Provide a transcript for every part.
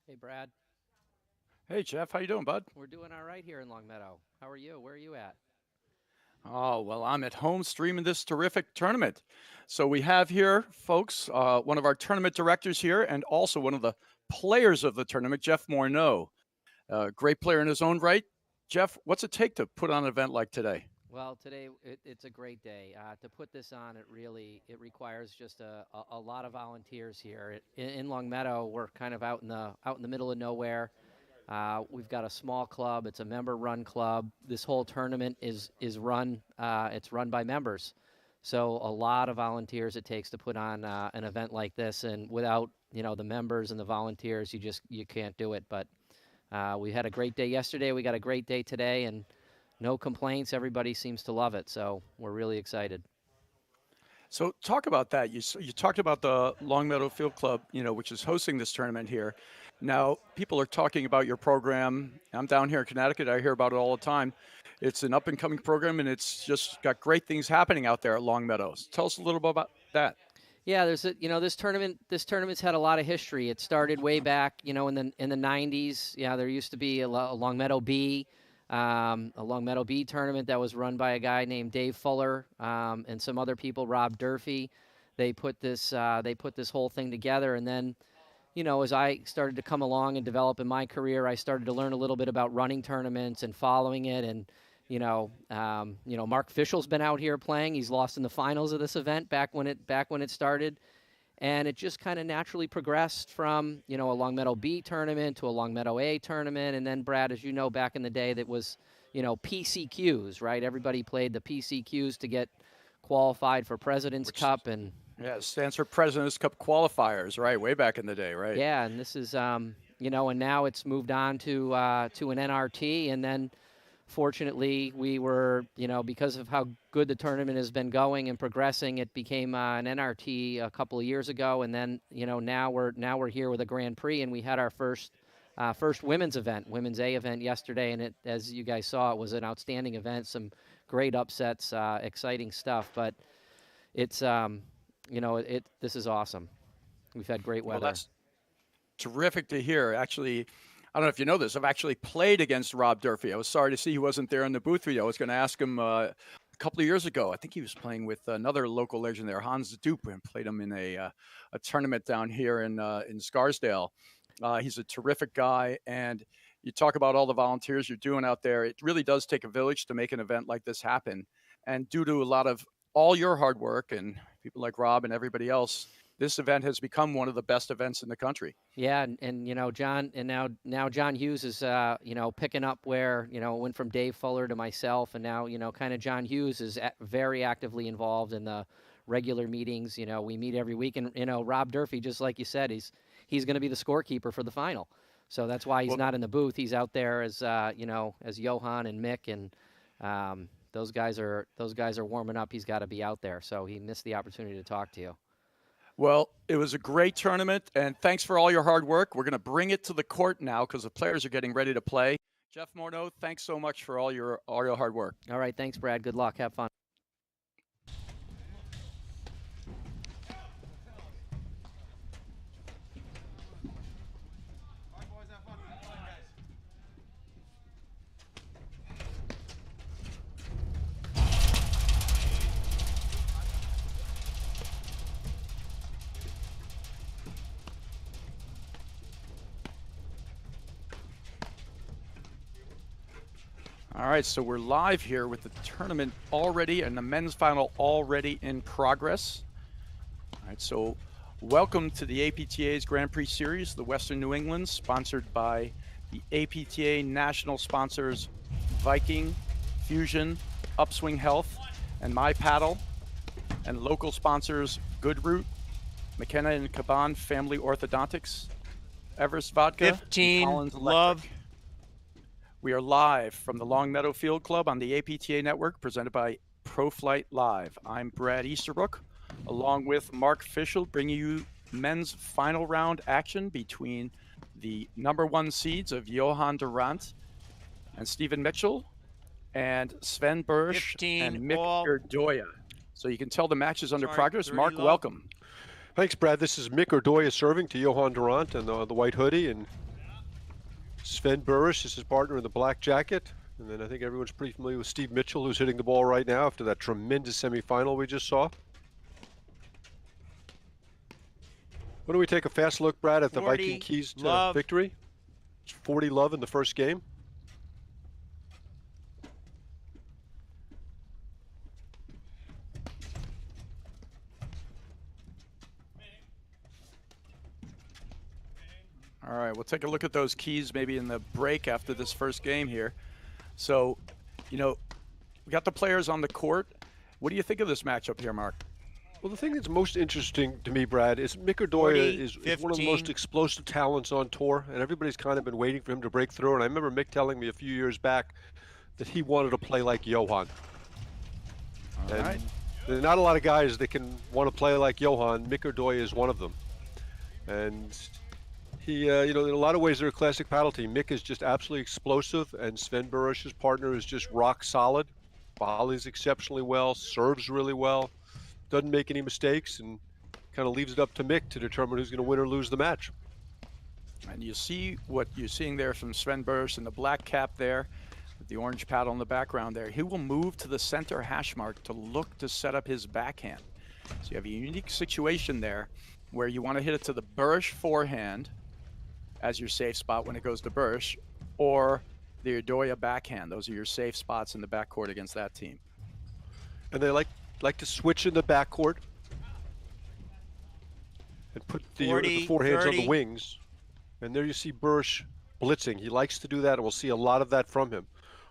Hey, Brad. Hey Jeff, how you doing, bud? We're doing all right here in Longmeadow. How are you? Where are you at? Oh, well, I'm at home streaming this terrific tournament. So we have here, folks, one of our tournament directors here and also one of the players of the tournament, Jeff Morneau. Great player in his own right. Jeff, what's it take to put on an event like today? Well, today it's a great day. To put this on, it requires just a lot of volunteers here. In Longmeadow, we're kind of out in the middle of nowhere. We've got a small club. It's a member-run club. This whole tournament is run. It's run by members. So a lot of volunteers it takes to put on an event like this, and without the members and the volunteers, you can't do it. But we had a great day yesterday. We got a great day today, and no complaints. Everybody seems to love it. So we're really excited. So talk about that. You talked about the Longmeadow Field Club, which is hosting this tournament here. Now, people are talking about your program. I'm down here in Connecticut. I hear about it all the time. It's an up and coming program, and it's just got great things happening out there at Longmeadow. Tell us a little bit about that. Yeah, this tournament's had a lot of history. It started way back, in the 90s. Yeah, there used to be a Longmeadow B, a Longmeadow B tournament that was run by a guy named Dave Fuller, and some other people, Rob Durfee. They put this whole thing together, and then as I started to come along and develop in my career, I started to learn a little bit about running tournaments and following it. And Mark Fischel's been out here playing. He's lost in the finals of this event back when it started, and it just kind of naturally progressed from a Longmeadow B tournament to a Longmeadow A tournament, and then Brad, as you know, back in the day, that was PCQs, right? Everybody played the PCQs to get qualified for President's Which Cup, and Yeah, it stands for President's Cup qualifiers, right? Way back in the day, right? yeah, and this is and now it's moved on to an NRT, and then fortunately we were because of how good the tournament has been going and progressing, it became an NRT a couple of years ago, and then now we're here with a Grand Prix, and we had our first women's A event yesterday, and it, as you guys saw, it was an outstanding event, some great upsets, exciting stuff, but it's this is awesome. We've had great Well, weather. that's terrific to hear. Actually, I don't know if you know this. I've actually played against Rob Durfee. I was sorry to see he wasn't there in the booth with you. I was going to ask him a couple of years ago. I think he was playing with another local legend there, Hans Dupe, and played him in a tournament down here in Scarsdale. He's a terrific guy, and you talk about all the volunteers you're doing out there. It really does take a village to make an event like this happen. And due to a lot of all your hard work and people like Rob and everybody else, this event has become one of the best events in the country. Yeah, and John, and now John Hughes is picking up where it went from Dave Fuller to myself, and now kind of John Hughes is very actively involved in the regular meetings. We meet every week, and Rob Durfee, just like you said, he's going to be the scorekeeper for the final. So that's why he's Well, not in the booth. He's out there as as Johan and Mick, and those guys are warming up. He's got to be out there, so he missed the opportunity to talk to you. Well, it was a great tournament, and thanks for all your hard work. We're going to bring it to the court now because the players are getting ready to play. Jeff Morneau, thanks so much for all your hard work. All right, thanks, Brad. Good luck. Have fun. All right, so we're live here with the tournament already and the men's final already in progress. All right, so welcome to the APTA's Grand Prix Series, the Western New England, sponsored by the APTA national sponsors Viking, Fusion, Upswing Health, and My Paddle, and local sponsors Goodroot, McKenna and Caban Family Orthodontics, Everest Vodka, and 15 Collins love. Electric. We are live from the Longmeadow Field Club on the APTA network, presented by ProFlight Live. I'm Brad Easterbrook, along with Mark Fischel, bringing you men's final round action between the number one seeds of Johan Durant and Stephen Mitchell and Sven Berger 15 and all. Mick Doya. So you can tell the match is under Sorry, progress. 30 Mark, love. welcome. Thanks, Brad. This is Mick Doya serving to Johan Durant and the white hoodie, and Sven Burris is his partner in the black jacket. And then I think everyone's pretty familiar with Steve Mitchell, who's hitting the ball right now after that tremendous semifinal we just saw. Why don't we take a fast look, Brad, at the Viking keys to victory? 40 love in the first game. All right, we'll take a look at those keys maybe in the break after this first game here. So, you know, we got the players on the court. What do you think of this matchup here, Mark? Well, the thing that's most interesting to me, Brad, is Doya is one of the most explosive talents on tour, and everybody's kind of been waiting for him to break through. And I remember Mick telling me a few years back that he wanted to play like Johan. All right. There are not a lot of guys that can want to play like Johan. Doya is one of them. And he, you know, in a lot of ways, they're a classic paddle team. Mick is just absolutely explosive, and Sven Burris's partner is just rock solid. Volleys exceptionally well, serves really well, doesn't make any mistakes, and kind of leaves it up to Mick to determine who's going to win or lose the match. And you see what you're seeing there from Sven Burris in the black cap there, with the orange paddle in the background there. He will move to the center hash mark to look to set up his backhand. So you have a unique situation there where you want to hit it to the Burris forehand as your safe spot when it goes to Burris, or the Doya backhand. Those are your safe spots in the backcourt against that team. And they like to switch in the backcourt and put the forehands on the wings. And there you see Bursch blitzing. He likes to do that, and we'll see a lot of that from him.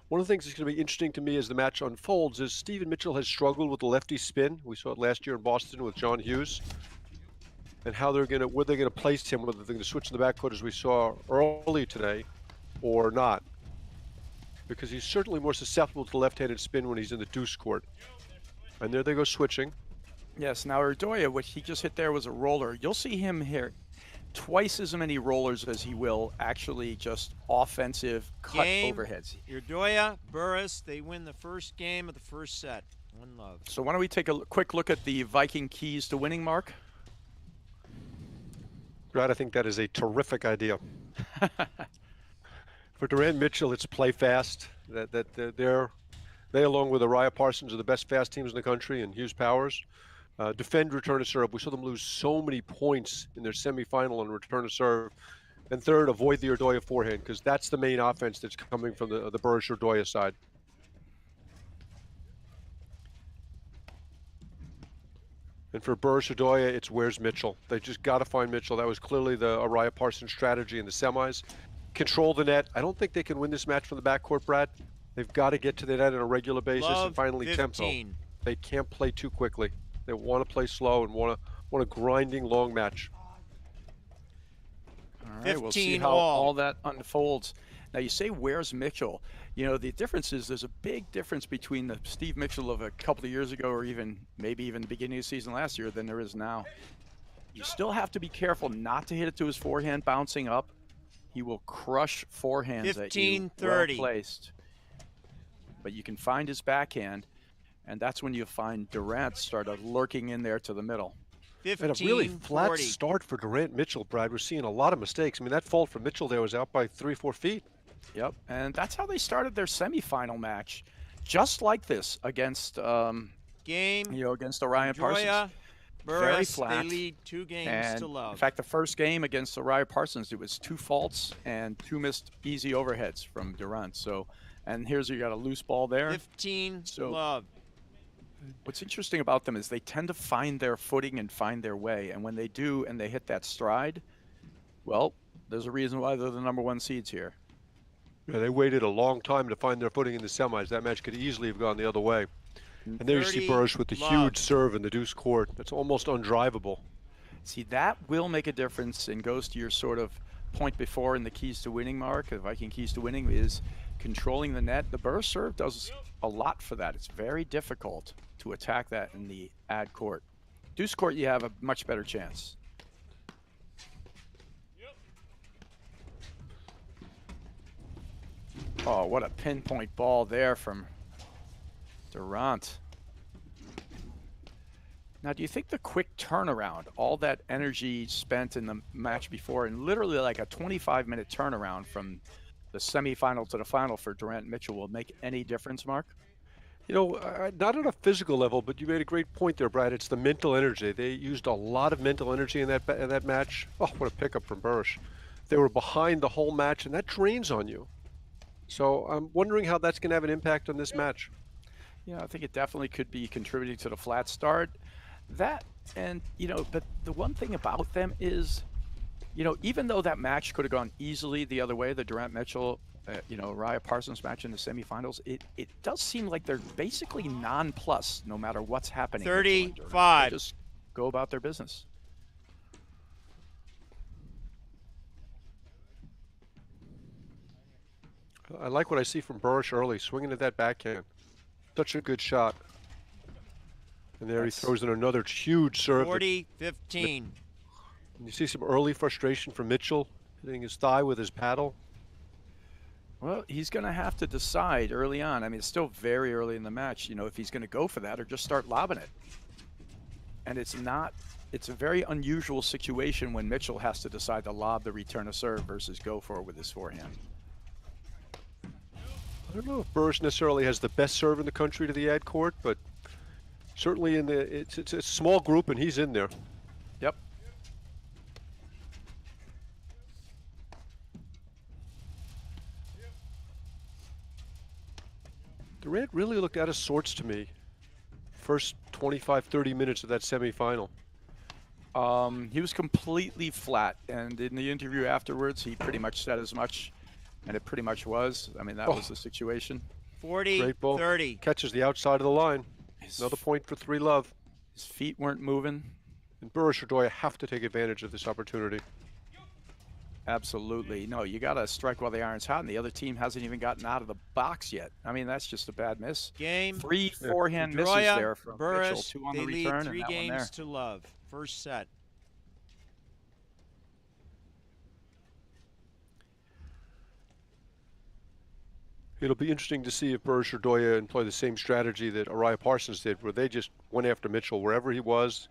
One of the things that's going to be interesting to me as the match unfolds is Stephen Mitchell has struggled with the lefty spin. We saw it last year in Boston with John Hughes. And how where they're going to place him, whether they're going to switch in the backcourt as we saw early today or not. Because he's certainly more susceptible to left-handed spin when he's in the deuce court. And there they go switching. Yes, now Doya, what he just hit there was a roller. You'll see him here twice as many rollers as he will actually just offensive cut overheads. Doya, Burris, they win the first game of the first set. 1-love. So why don't we take a quick look at the Viking keys to winning, Mark? Brad, I think that is a terrific idea. For Durant Mitchell, it's play fast. They, along with Araya Parsons, are the best fast teams in the country, and Hughes Powers. Defend return to serve. We saw them lose so many points in their semifinal on return to serve. And third, avoid the Doya forehand, because that's the main offense that's coming from the Berger Doya side. And for Berger Doya, it's where's Mitchell. They just got to find Mitchell. That was clearly the Araya Parsons strategy in the semis. Control the net. I don't think they can win this match from the backcourt, Brad. They've got to get to the net on a regular basis and finally tempo. They can't play too quickly. They want to play slow and want a grinding long match. All right, we'll see how all that unfolds. Now you say where's Mitchell? You know, the difference is there's a big difference between the Steve Mitchell of a couple of years ago, or maybe even the beginning of the season last year, than there is now. You still have to be careful not to hit it to his forehand bouncing up. He will crush forehands at you, well placed. But you can find his backhand, and that's when you find Durant started lurking in there to the middle. And a really flat start for Durant Mitchell, Brad. We're seeing a lot of mistakes. I mean, that fault from Mitchell there was out by 3-4 feet. Yep, and that's how they started their semifinal match, just like this against against Orion Parsons. Very flat. They lead 2 games to love. In fact, the first game against Orion Parsons, it was 2 faults and 2 missed easy overheads from Durant. So, and here's you got a loose ball there. 15 love. What's interesting about them is they tend to find their footing and find their way, and when they do and they hit that stride, well, there's a reason why they're the #1 seeds here. Yeah, they waited a long time to find their footing in the semis. That match could easily have gone the other way. And there you see Bursch with the huge serve in the deuce court. That's almost undrivable. See, that will make a difference and goes to your sort of point before in the keys to winning, Mark. The Viking keys to winning is controlling the net. The Bursch serve does a lot for that. It's very difficult to attack that in the ad court. Deuce court, you have a much better chance. Oh, what a pinpoint ball there from Durant. Now, do you think the quick turnaround, all that energy spent in the match before, and literally like a 25-minute turnaround from the semifinal to the final for Durant and Mitchell will make any difference, Mark? You know, not on a physical level, but you made a great point there, Brad. It's the mental energy. They used a lot of mental energy in that match. Oh, what a pickup from Bursch. They were behind the whole match, and that drains on you. So I'm wondering how that's going to have an impact on this match. Yeah, I think it definitely could be contributing to the flat start. That, and, but the one thing about them is, even though that match could have gone easily the other way, the Durant Mitchell, Raya Parsons match in the semifinals, it does seem like they're basically non-plus no matter what's happening. 35. They just go about their business. I like what I see from Bursch early, swinging at that backhand. Such a good shot. And there he throws in another huge serve. 40-15. And you see some early frustration from Mitchell, hitting his thigh with his paddle. Well, he's going to have to decide early on. I mean, it's still very early in the match, if he's going to go for that or just start lobbing it. And it's a very unusual situation when Mitchell has to decide to lob the return of serve versus go for it with his forehand. I don't know if Bursch necessarily has the best serve in the country to the ad court, but certainly it's a small group and he's in there. Yep. Durant really looked out of sorts to me. First 25, 30 minutes of that semifinal. He was completely flat, and in the interview afterwards, he pretty much said as much, and it pretty much was. I mean, that was the situation. 40-30. Catches the outside of the line. Another point for 3-love. His feet weren't moving. And Bursch or Doya have to take advantage of this opportunity. Absolutely. No, you got to strike while the iron's hot, and the other team hasn't even gotten out of the box yet. I mean, that's just a bad miss. Game. 3 forehand misses there from Mitchell, 2 on the return, they lead 3 and that games one there. to love. First set. It'll be interesting to see if Berger or Doya employ the same strategy that Raya Parsons did, where they just went after Mitchell wherever he was.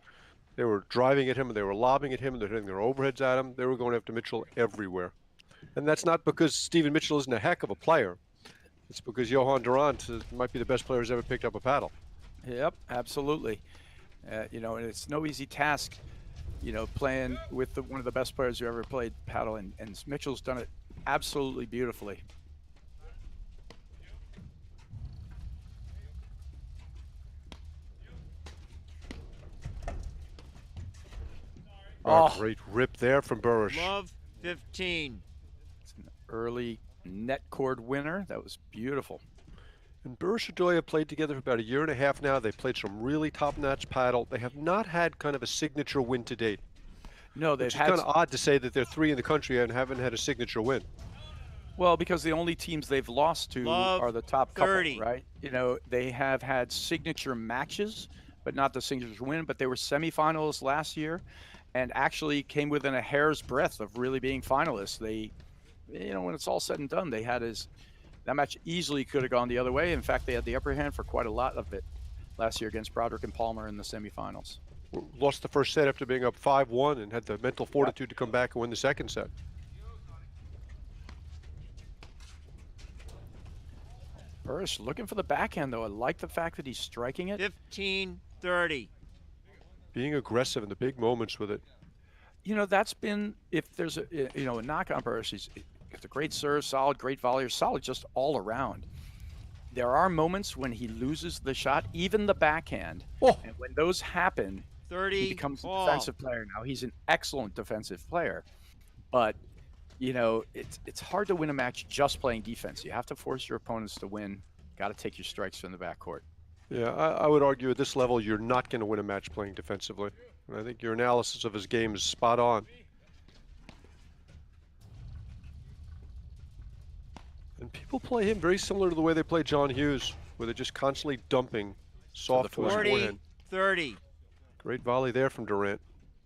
They were driving at him, and they were lobbing at him, and they're hitting their overheads at him. They were going after Mitchell everywhere. And that's not because Stephen Mitchell isn't a heck of a player. It's because Johan Durant might be the best player who's ever picked up a paddle. Yep, absolutely. And it's no easy task, playing with one of the best players who ever played paddle, and Mitchell's done it absolutely beautifully. Oh, great rip there from Bursch. Love 15. It's an early net cord winner. That was beautiful. And Bursch and Doya played together for about a year and a half now. They played some really top-notch paddle. They have not had kind of a signature win to date. No, they've had. It's kind of odd to say that they're 3 in the country and haven't had a signature win. Well, because the only teams they've lost to are the top 30. couple, right? They have had signature matches, but not the signature win. But they were semifinalists last year, and actually came within a hair's breadth of really being finalists. They, when it's all said and done, they had that match easily could have gone the other way. In fact, they had the upper hand for quite a lot of it last year against Broderick and Palmer in the semifinals. Lost the first set after being up 5-1 and had the mental fortitude to come back and win the second set. Bursch looking for the backhand, though. I like the fact that he's striking it. 15-30. Being aggressive in the big moments with it. That's been, if there's a knock on Bursch, he's a great serve, solid, great volleyer, solid just all around. There are moments when he loses the shot, even the backhand. And when those happen, 30 he becomes a defensive player. Now, he's an excellent defensive player, but it's hard to win a match just playing defense. You have to force your opponents to win. Got to take your strikes from the backcourt. Yeah, I would argue at this level, you're not going to win a match playing defensively. And I think your analysis of his game is spot on. And people play him very similar to the way they play John Hughes, where they're just constantly dumping soft to his forehand. 40-30. Great volley there from Durant.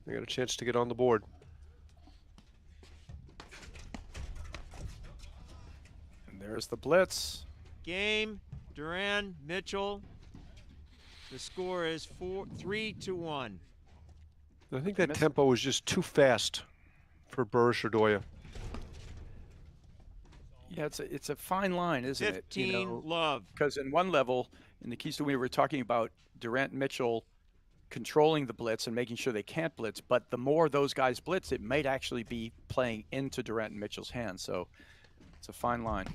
They got a chance to get on the board. And there's the blitz. Game. Durant, Mitchell. The score is 3-1. I think that tempo was just too fast for Berger or Doya. Yeah, it's a fine line, isn't it? 15 love. Because in one level, in the keys to win, we're talking about Durant and Mitchell controlling the blitz and making sure they can't blitz. But the more those guys blitz, it might actually be playing into Durant and Mitchell's hands. So it's a fine line.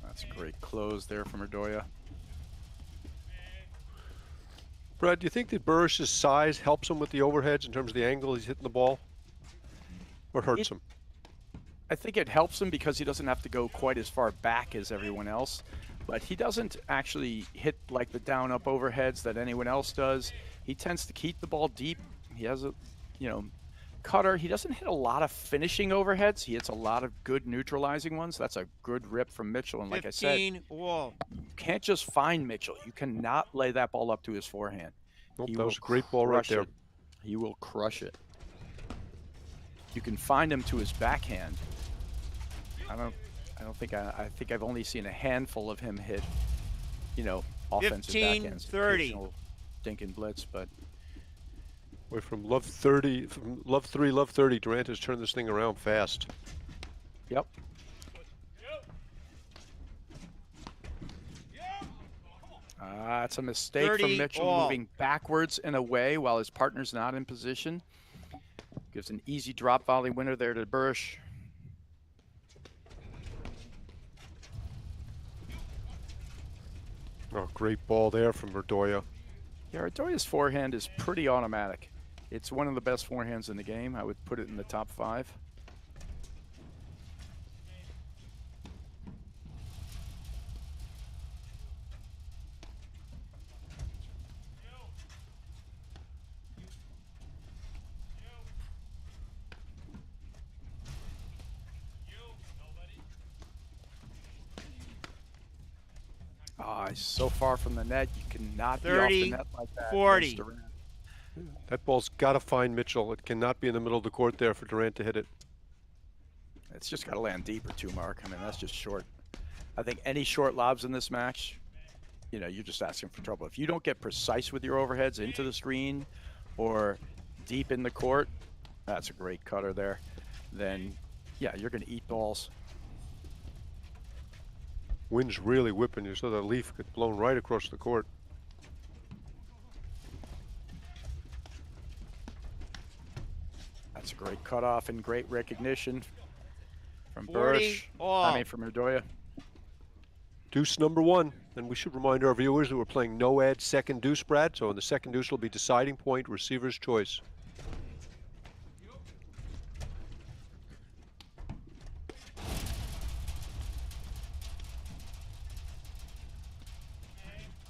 That's a great close there from Doya. Brad, do you think that Burrish's size helps him with the overheads in terms of the angle he's hitting the ball? Or hurts him? I think it helps him because he doesn't have to go quite as far back as everyone else. But he doesn't actually hit like the down-up overheads that anyone else does. He tends to keep the ball deep. He has a, cutter. He doesn't hit a lot of finishing overheads. He hits a lot of good neutralizing ones. That's a good rip from Mitchell. And like I said, you can't just find Mitchell. You cannot lay that ball up to his forehand. Nope, that was a great ball right there. He will crush it. You can find him to his backhand. I think I've only seen a handful of him hit, offensive backhands. 15-30. Dink and blitz, but from love 30, from love 3, love 30, Durant has turned this thing around fast. Yep. It's a mistake from Mitchell moving backwards and away while his partner's not in position. Gives an easy drop volley winner there to Berger. Oh, great ball there from Doya. Yeah, Doya's forehand is pretty automatic. It's one of the best forehands in the game. I would put it in the top 5. He's so far from the net. You cannot be off the net like that. 40. That ball's got to find Mitchell. It cannot be in the middle of the court there for Durant to hit it. It's just got to land deeper too, Mark. I mean, that's just short. I think any short lobs in this match, you're just asking for trouble. If you don't get precise with your overheads into the screen or deep in the court, that's a great cutter there. Then, yeah, you're going to eat balls. Wind's really whipping. You saw that leaf get blown right across the court. That's a great cutoff and great recognition from Berger. From Doya. Deuce number 1. And we should remind our viewers that we're playing no ad second deuce, Brad. So in the second deuce will be deciding point, receiver's choice.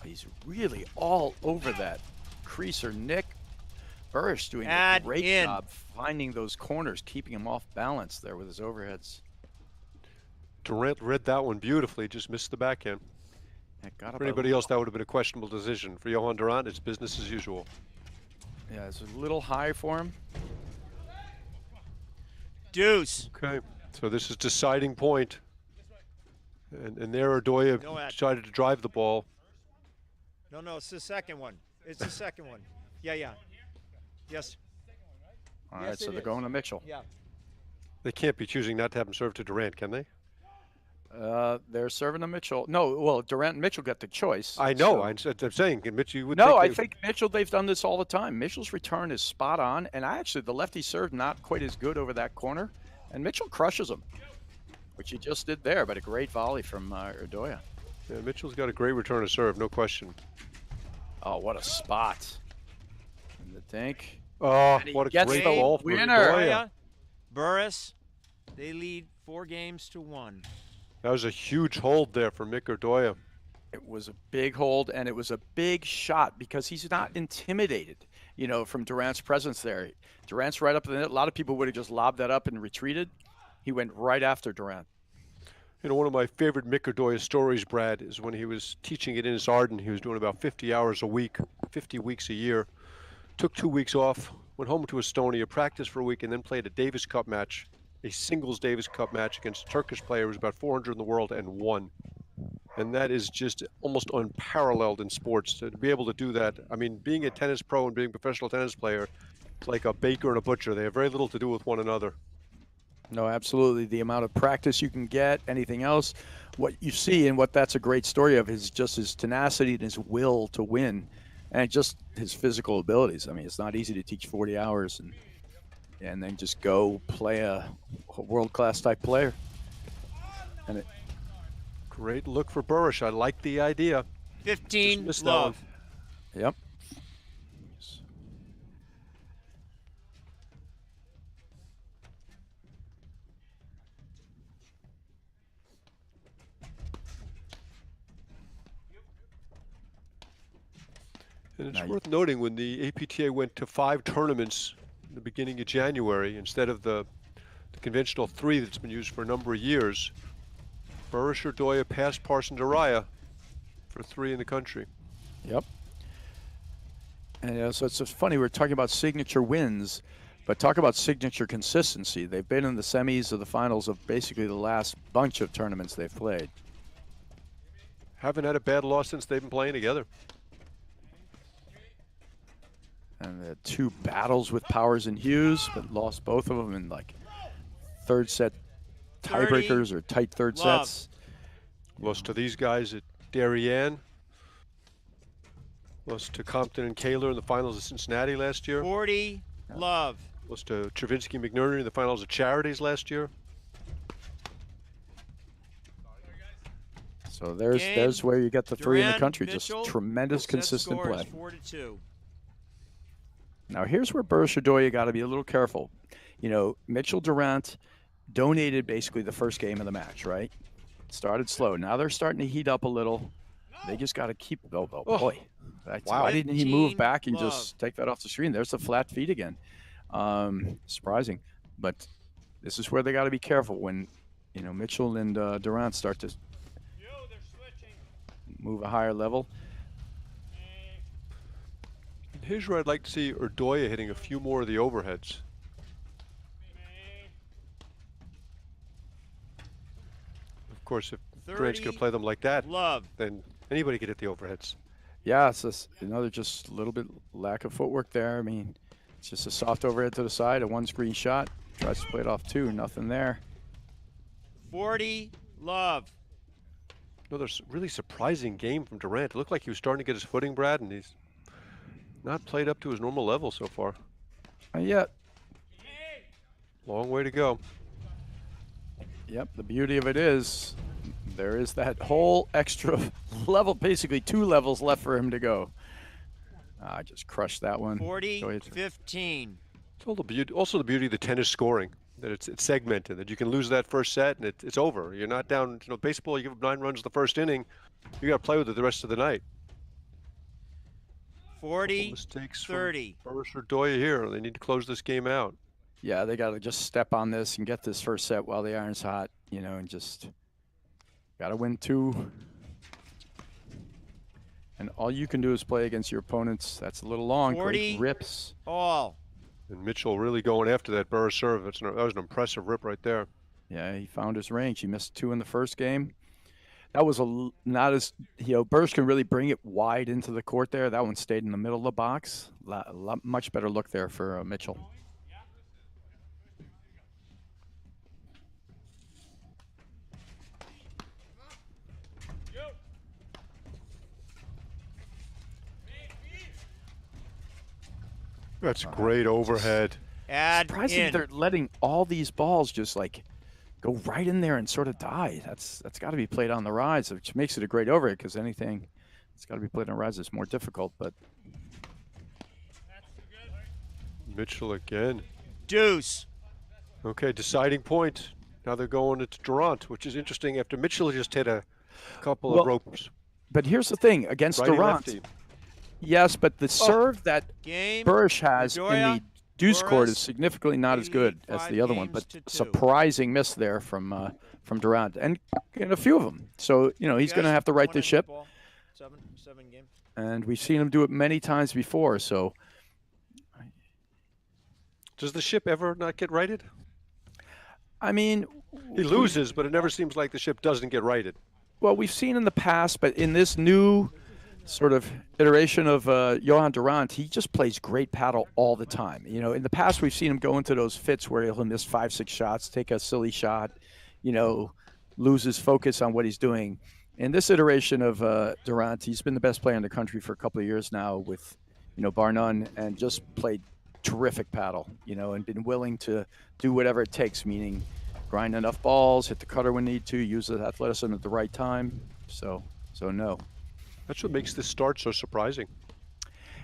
He's really all over that crease or nick. Berger doing a great job finding those corners, keeping him off balance there with his overheads. Durant read that one beautifully, just missed the backhand. For anybody else, that would have been a questionable decision. For Johan Durant, it's business as usual. Yeah, it's a little high for him. Deuce. Okay, so this is deciding point. And there Doya decided to drive the ball. No, it's the second one. It's the second one. Yeah. Yes. All right, so they're going to Mitchell. Yeah. They can't be choosing not to have him serve to Durant, can they? They're serving to Mitchell. No, well, Durant and Mitchell got the choice. I know. I'm saying, Mitchell, you would No, I think Mitchell, they've done this all the time. Mitchell's return is spot on, and actually the lefty serve not quite as good over that corner, and Mitchell crushes him, which he just did there, but a great volley from Doya. Yeah, Mitchell's got a great return to serve, no question. Oh, what a spot. In the dink. Oh, what a great ball for Doya. Burris, they lead 4 games to 1. That was a huge hold there for Mick Doya. It was a big hold, and it was a big shot because he's not intimidated, from Durant's presence there. Durant's right up in the net. A lot of people would have just lobbed that up and retreated. He went right after Durant. One of my favorite Mick Doya stories, Brad, is when he was teaching at Innis Arden. He was doing about 50 hours a week, 50 weeks a year. Took 2 weeks off, went home to Estonia, practiced for a week, and then played a Davis Cup match, a singles Davis Cup match against a Turkish player who was about 400 in the world and won. And that is just almost unparalleled in sports to be able to do that. I mean, being a tennis pro and being a professional tennis player, it's like a baker and a butcher. They have very little to do with one another. No, absolutely. The amount of practice you can get, anything else, what you see and what that's a great story of is just his tenacity and his will to win and just his physical abilities. I mean, it's not easy to teach 40 hours and then just go play a world-class type player. And it, great look for Burrish. I like the idea. 15 love. Yep. And it's worth noting when the APTA went to 5 tournaments in the beginning of January instead of the conventional 3 that's been used for a number of years, Burrish or Doya passed Parson Durant for 3 in the country. Yep. And so it's just funny, we're talking about signature wins, but talk about signature consistency. They've been in the semis or the finals of basically the last bunch of tournaments they've played. Haven't had a bad loss since they've been playing together. And the 2 battles with Powers and Hughes, but lost both of them in like third set tiebreakers or tight third sets. Lost to these guys at Darien. Lost to Compton and Kaler in the finals of Cincinnati last year. 40 love. Lost to Travinsky McNerney in the finals of Charities last year. So there's where you get the 3 in the country. Mitchell, just tremendous consistent play. 4-2. Now here's where Berger Doya got to be a little careful. You know, Mitchell Durant donated basically the first game of the match, right? Started slow. Now they're starting to heat up a little. They just got to keep. Oh boy! Wow! Why didn't he move back and just take that off the screen? There's the flat feet again. Surprising, but this is where they got to be careful when, you know, Mitchell and Durant start to move a higher level. Here's where I'd like to see Doya hitting a few more of the overheads. Of course, if Durant's going to play them like that, then anybody could hit the overheads. Yeah, it's just another just a little bit lack of footwork there. I mean, it's just a soft overhead to the side, a one-screen shot. Tries to play it off 2, nothing there. 40 love. Another really surprising game from Durant. It looked like he was starting to get his footing, Brad, and he's not played up to his normal level so far. Not yet. Long way to go. Yep, the beauty of it is there is that whole extra level, basically 2 levels left for him to go. I just crushed that one. 40-15. Also the beauty of the tennis scoring, that it's segmented, that you can lose that first set and it's over. You're not down, you know, baseball, you give up 9 runs the first inning, you got to play with it the rest of the night. 40-30. Burrish or Doya here. They need to close this game out. Yeah, they got to just step on this and get this first set while the iron's hot, you know, and just got to win 2. And all you can do is play against your opponents. That's a little long. 40 Great rips. All. And Mitchell really going after that Burrish serve. That was an impressive rip right there. Yeah, he found his range. He missed 2 in the first game. That was not as, you know, Berger can really bring it wide into the court there. That one stayed in the middle of the box. Much better look there for Mitchell. That's great overhead. Surprising they're letting all these balls just like go right in there and sort of die. That's got to be played on the rise, which makes it a great overhead because anything that's got to be played on the rise is more difficult. But Mitchell again. Deuce. Okay, deciding point. Now they're going to Durant, which is interesting after Mitchell just hit a couple of ropes. But here's the thing against Durant. Yes, but the serve that Burrish has in the deuce court is significantly not as good as the other one, but surprising miss there from Durant and a few of them. So, you know, he's going to have to right the ship. Seven game. And we've seen him do it many times before. So, does the ship ever not get righted? I mean, he loses, but it never seems like the ship doesn't get righted. Well, we've seen in the past, but in this new sort of iteration of Johan Durant, he just plays great paddle all the time. You know, in the past, we've seen him go into those fits where he'll miss 5-6 shots, take a silly shot, you know, lose his focus on what he's doing. In this iteration of Durant, he's been the best player in the country for a couple of years now with, you know, bar none, and just played terrific paddle, you know, and been willing to do whatever it takes, meaning grind enough balls, hit the cutter when need to, use the athleticism at the right time. So no. That's what makes this start so surprising.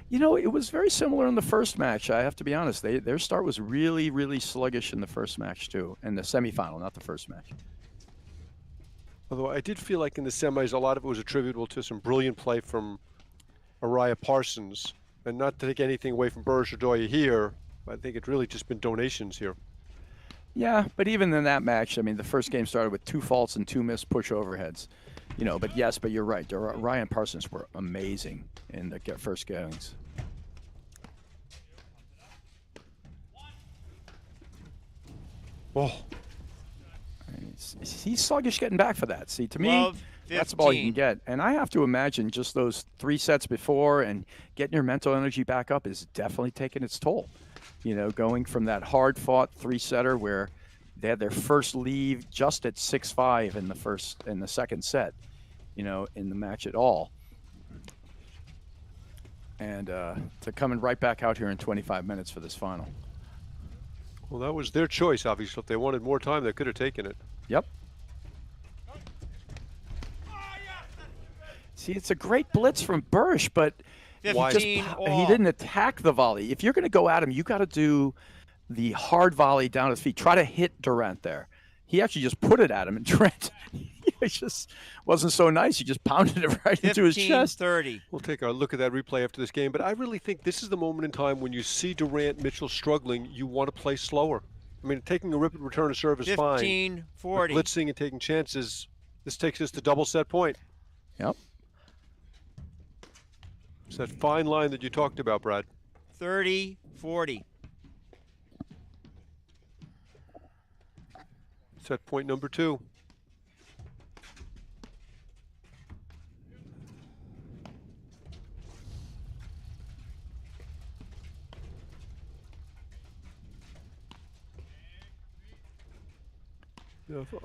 You know, it was very similar in the first match. I have to be honest. Their start was really, really sluggish in the first match too, in the semifinal, not the first match. Although I did feel like in the semis, a lot of it was attributable to some brilliant play from Araya Parsons. And not to take anything away from Berger or Doya here, I think it's really just been donations here. Yeah, but even in that match, I mean, the first game started with 2 faults and 2 missed push overheads. You know, but yes, but you're right. Ryan Parsons were amazing in the first goings. Oh. He's sluggish getting back for that. See, to me, that's all you can get. And I have to imagine just those 3 sets before and getting your mental energy back up is definitely taking its toll. You know, going from that hard-fought 3-setter where they had their first lead just at 6-5 in the second set, you know, in the match at all. And to coming right back out here in 25 minutes for this final. Well, that was their choice, obviously. If they wanted more time, they could have taken it. Yep. See, it's a great blitz from Berger, but he didn't attack the volley. If you're going to go at him, you got to do the hard volley down his feet. Try to hit Durant there. He actually just put it at him, and Durant, it just wasn't so nice. He just pounded it right into his chest. 15-30. We'll take a look at that replay after this game, but I really think this is the moment in time when you see Durant, Mitchell struggling, you want to play slower. I mean, taking a return of serve is fine. 15-40. Blitzing and taking chances, this takes us to double set point. Yep. It's that fine line that you talked about, Brad. 30-40. Set point number 2.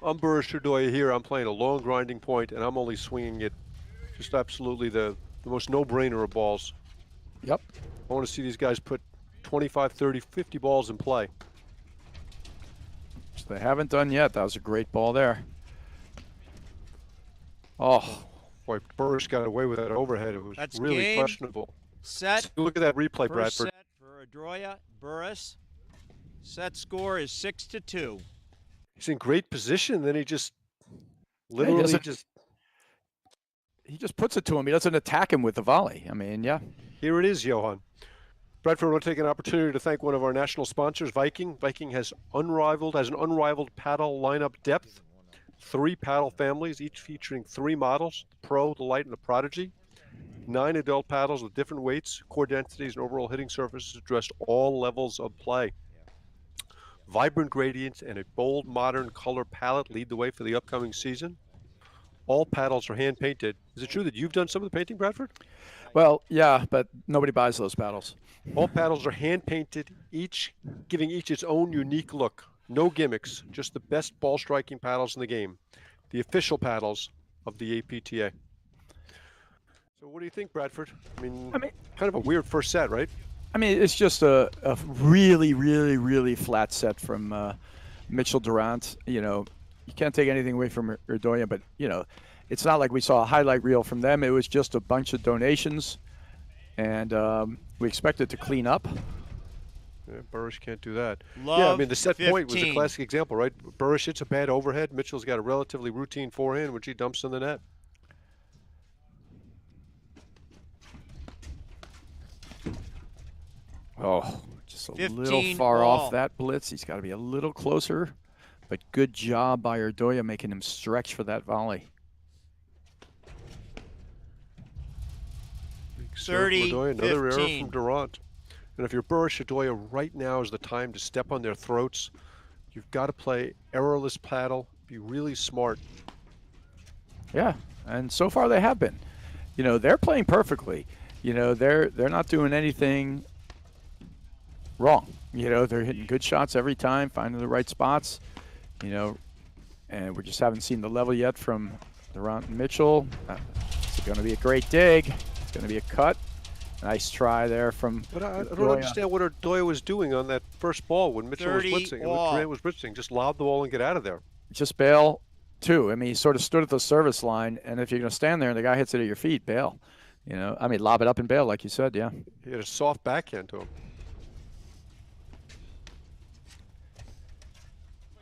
I'm Berger Doya here. I'm playing a long grinding point, and I'm only swinging it just absolutely the most no-brainer of balls. Yep. I want to see these guys put 25, 30, 50 balls in play. Which they haven't done yet. That was a great ball there. Oh. Boy, Berger got away with that overhead. It was really questionable. Set. So look at that replay, First Bradford. set for Doya, Burris. Set score is 6-2. He's in great position, then he just literally he just puts it to him. He doesn't attack him with the volley. I mean, yeah. Here it is, Johan. Bradford, I want to take an opportunity to thank one of our national sponsors, Viking. Viking has an unrivaled paddle lineup depth. 3 paddle families, each featuring 3 models, the Pro, the Light, and the Prodigy. 9 adult paddles with different weights, core densities, and overall hitting surfaces to address all levels of play. Vibrant gradients and a bold, modern color palette lead the way for the upcoming season. All paddles are hand-painted. Is it true that you've done some of the painting, Bradford? Well, yeah, but nobody buys those paddles. All paddles are hand-painted, giving each its own unique look. No gimmicks, just the best ball-striking paddles in the game. The official paddles of the APTA. So what do you think, Bradford? I mean kind of a weird first set, right? I mean, it's just a really, really, really flat set from Mitchell Durant. You know, you can't take anything away from Doya, but, you know, it's not like we saw a highlight reel from them. It was just a bunch of donations, and we expected to clean up. Yeah, Berger can't do that. I mean, the set point was a classic example, right? Berger hits a bad overhead. Mitchell's got a relatively routine forehand, which he dumps in the net. Oh, just a little far off that blitz. He's got to be a little closer, but good job by Doya making him stretch for that volley. 30, another error from Durant. And if you're Berger, Doya, right now is the time to step on their throats. You've got to play errorless paddle. Be really smart. Yeah, and so far they have been. You know, they're playing perfectly. You know, they're not doing anything wrong. You know, they're hitting good shots every time, finding the right spots. You know, and we just haven't seen the level yet from Durant and Mitchell. It's going to be a great dig. It's going to be a cut. Nice try there from. But I don't Doya. understand what Doya was doing on that first ball when Mitchell was blitzing. And when Durant was blitzing, just lob the ball and get out of there. Just bail, too. I mean, he sort of stood at the service line, and if you're going to stand there and the guy hits it at your feet, bail. You know, I mean, lob it up and bail, like you said, yeah. He had a soft backhand to him.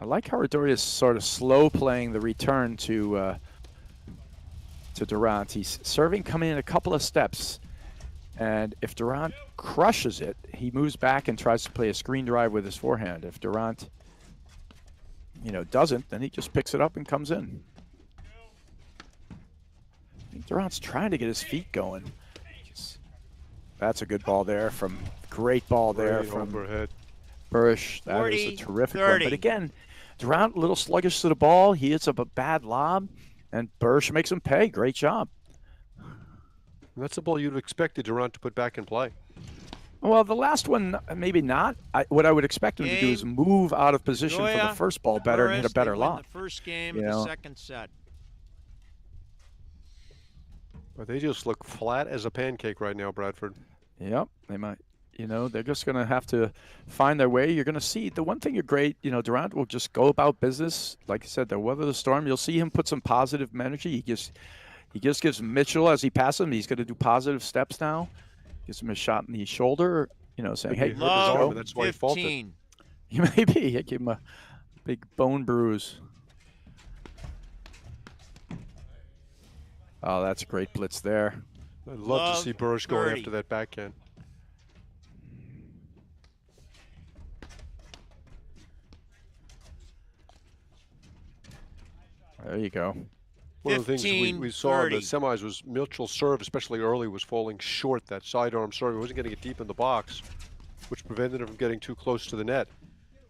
I like how Doya is sort of slow playing the return to Durant. He's serving coming in a couple of steps. And if Durant crushes it, he moves back and tries to play a screen drive with his forehand. If Durant, you know, doesn't, then he just picks it up and comes in. I think Durant's trying to get his feet going. That's a good ball there from, great ball there from overhead. Bursch. That 40, is a terrific 30. one. But again, Durant a little sluggish to the ball. He hits up a bad lob, and Bursch makes him pay. Great job. And that's the ball you'd have expected Durant to put back in play. Well, the last one, maybe not. What I would expect him to do is move out of position for the first ball better and hit a better lob. The first game of the second set. But they just look flat as a pancake right now, Bradford. Yep, they might. You know, they're just going to have to find their way. You're going to see the one thing you're great, you know, Durant will just go about business. Like I said, they'll weather the storm. You'll see him put some positive energy. He just gives Mitchell, as he passes him, he's going to do positive steps now. Gives him a shot in the shoulder, you know, saying, hey, Love, that's why he faulted. He may be. He gave him a big bone bruise. Oh, that's a great blitz there. I'd love to see Berger going 30. after that backhand. There you go. One of the things we saw in the semis was Mitchell's serve, especially early, was falling short. That sidearm serve, he wasn't getting it deep in the box, which prevented him from getting too close to the net.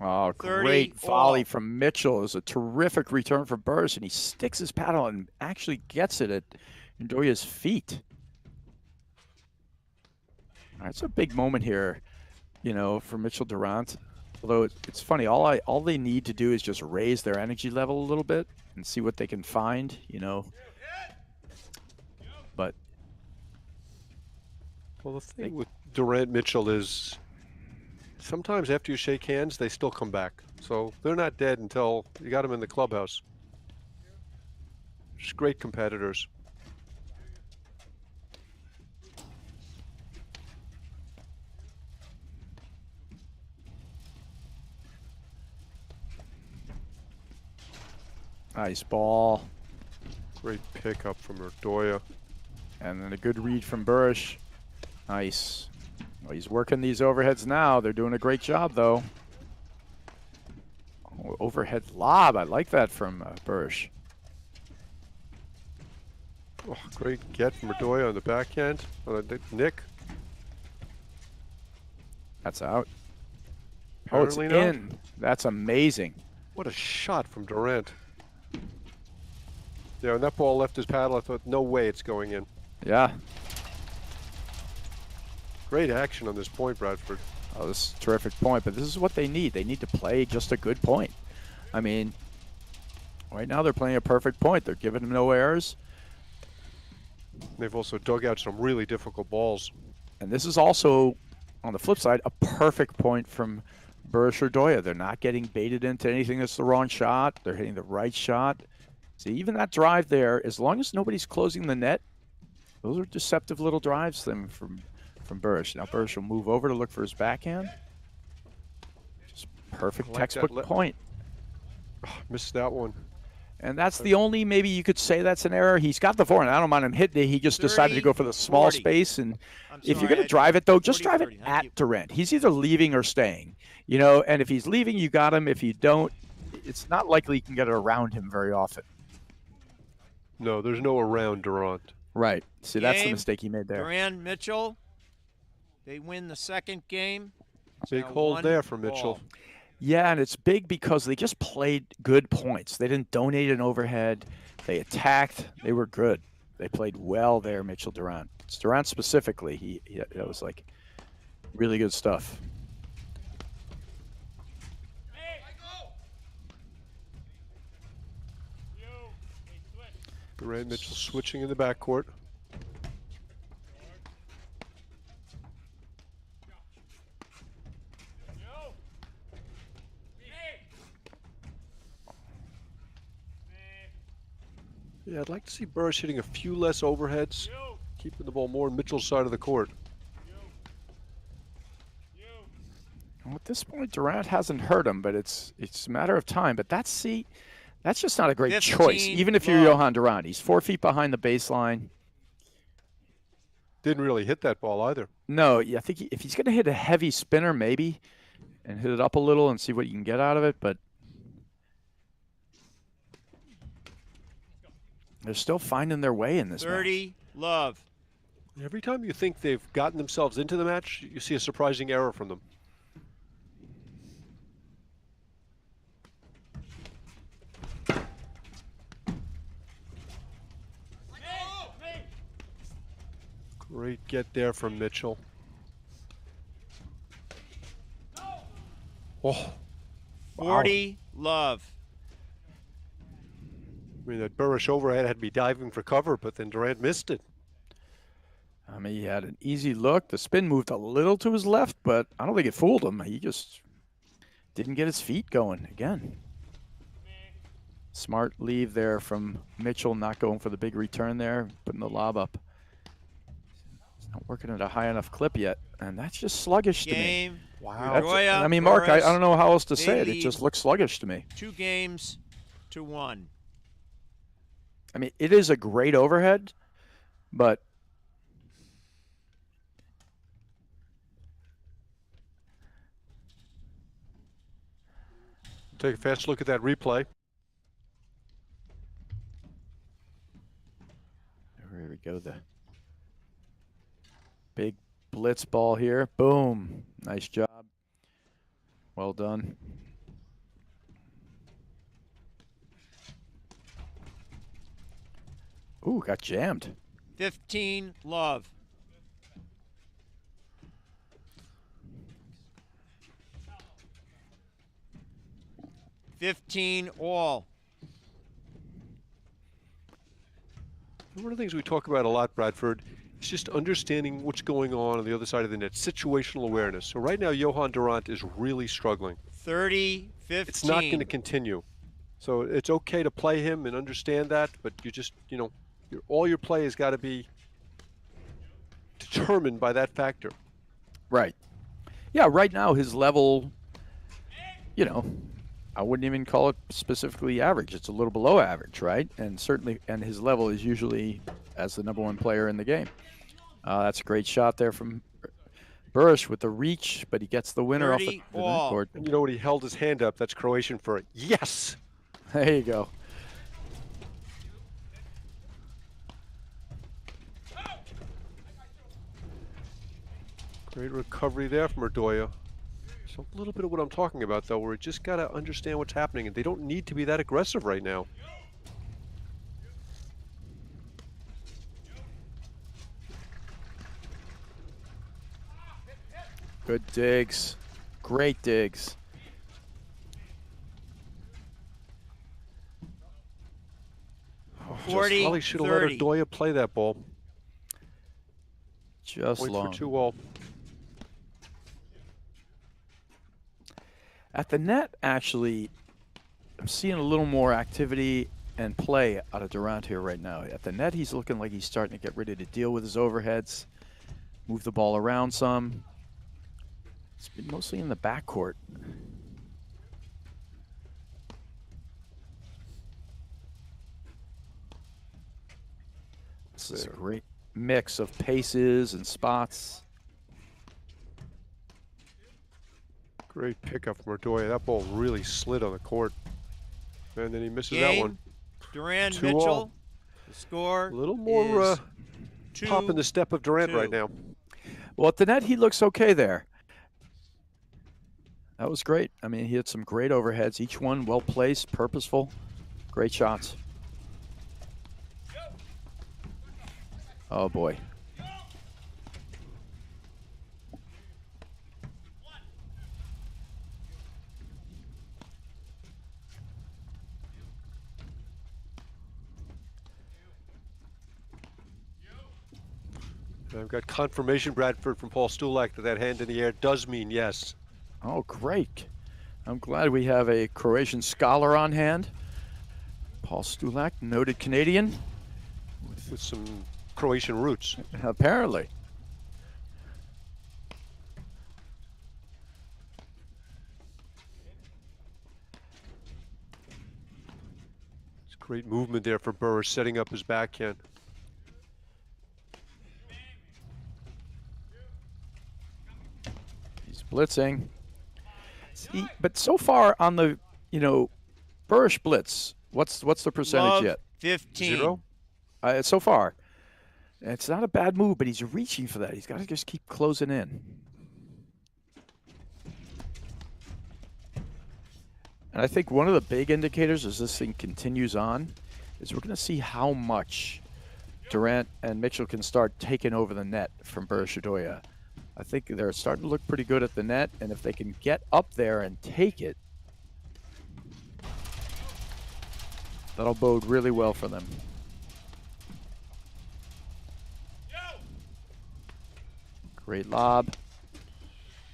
Oh, great volley from Mitchell. It was a terrific return for Berger, and he sticks his paddle and actually gets it at Doya's feet. All right, it's a big moment here, you know, for Mitchell Durant. Although it's funny, all they need to do is just raise their energy level a little bit and see what they can find, you know. But well, the thing with Durant Mitchell is sometimes after you shake hands, they still come back. So they're not dead until you got them in the clubhouse. Just great competitors. nice ball. Great pickup from Doya. And then a good read from Berger. Nice. Well, he's working these overheads now. They're doing a great job, though. Oh, overhead lob. I like that from Berger. Oh, great get from Doya on the backhand. Nick. That's out. Apparently it's in. That's amazing. What a shot from Durant. Yeah, when that ball left his paddle, I thought, no way it's going in. Yeah. Great action on this point, Bradford. Oh, this is a terrific point, but this is what they need. They need to play just a good point. I mean, right now they're playing a perfect point. They're giving them no errors. They've also dug out some really difficult balls. And this is also, on the flip side, a perfect point from Berger Doya. They're not getting baited into anything that's the wrong shot. They're hitting the right shot. See, even that drive there, as long as nobody's closing the net, those are deceptive little drives from Berger. Now Berger will move over to look for his backhand. Just perfect textbook point. Oh, missed that one. And that's the only, maybe you could say that's an error. He's got the forehand. I don't mind him hitting it. He just decided to go for the small space. And if you're going to drive it, though, just drive it at Durant. He's either leaving or staying. You know, and if he's leaving, you got him. If you don't, it's not likely you can get it around him very often. No, there's no around Durant. Right. See, that's the mistake he made there. Durant, Mitchell, they win the second game. Big hold there for Mitchell. Yeah, and it's big because they just played good points. They didn't donate an overhead. They attacked. They were good. They played well there, Mitchell Durant. It's Durant specifically. He that was like really good stuff. Durant Mitchell switching in the backcourt. Yeah, I'd like to see Burris hitting a few less overheads, keeping the ball more on Mitchell's side of the court. And at this point, Durant hasn't hurt him, but it's a matter of time. But that's just not a great choice, even if you're Johan Durant. He's 4 feet behind the baseline. Didn't really hit that ball either. No, yeah, I think if he's going to hit a heavy spinner, maybe, and hit it up a little and see what you can get out of it, but they're still finding their way in this 30, love. Every time you think they've gotten themselves into the match, you see a surprising error from them. Great get there from Mitchell. Oh, 40, love. I mean, that Burris overhead had to be diving for cover, but then Durant missed it. I mean, he had an easy look. The spin moved a little to his left, but I don't think it fooled him. He just didn't get his feet going again. Smart leave there from Mitchell, not going for the big return there, putting the lob up. He's not working at a high enough clip yet, and that's just sluggish to me. Wow. Doya, I mean, Mark, I don't know how else to say it. It lead just looks sluggish to me. 2 games to 1. I mean, it is a great overhead, but Take a fast look at that replay. Here we go. The big blitz ball here. Boom. Nice job. Well done. Ooh, got jammed. 15, love. $15 all. One of the things we talk about a lot, Bradford, is just understanding what's going on the other side of the net, situational awareness. So right now, Johan Durant is really struggling. 30, 15. It's not going to continue. So it's okay to play him and understand that, but you just, all your play has got to be determined by that factor. Right. Yeah, right now his level, I wouldn't even call it specifically average. It's a little below average, right? And certainly, and his level is usually as the #1 player in the game. That's a great shot there from Burris with the reach, but he gets the winner off the court. And you know what? He held his hand up. That's Croatian for yes. There you go. Great recovery there from Doya. So a little bit of what I'm talking about, though, where you just got to understand what's happening, and they don't need to be that aggressive right now. Good digs. Great digs. Oh, 40, Holly should have let her 30. Doya play that ball. Just Point long. for 2 all. At the net, actually, I'm seeing a little more activity and play out of Durant here right now. At the net, he's looking like he's starting to get ready to deal with his overheads, move the ball around some. It's been mostly in the backcourt. This is a great mix of paces and spots. Great pickup from Doya. That ball really slid on the court. And then he misses that one. Durant, 2 Mitchell. all. The score A little more pop in the step of Durant 2. right now. Well, at the net, he looks okay there. That was great. I mean, he had some great overheads, each one well placed, purposeful, great shots. Oh boy. And I've got confirmation, Bradford, from Paul Stulak that hand in the air does mean yes. Oh, great. I'm glad we have a Croatian scholar on hand. Paul Stulak, noted Canadian. With some Croatian roots. Apparently. It's great movement there for Berger, setting up his backhand. He's blitzing. See, but so far on the, Berger blitz, what's the percentage Love, yet? 15. 0? So far. It's not a bad move, but he's reaching for that. He's got to just keep closing in. And I think one of the big indicators as this thing continues on is we're going to see how much Durant and Mitchell can start taking over the net from Berger Doya. I think they're starting to look pretty good at the net, and if they can get up there and take it, that'll bode really well for them. Great lob.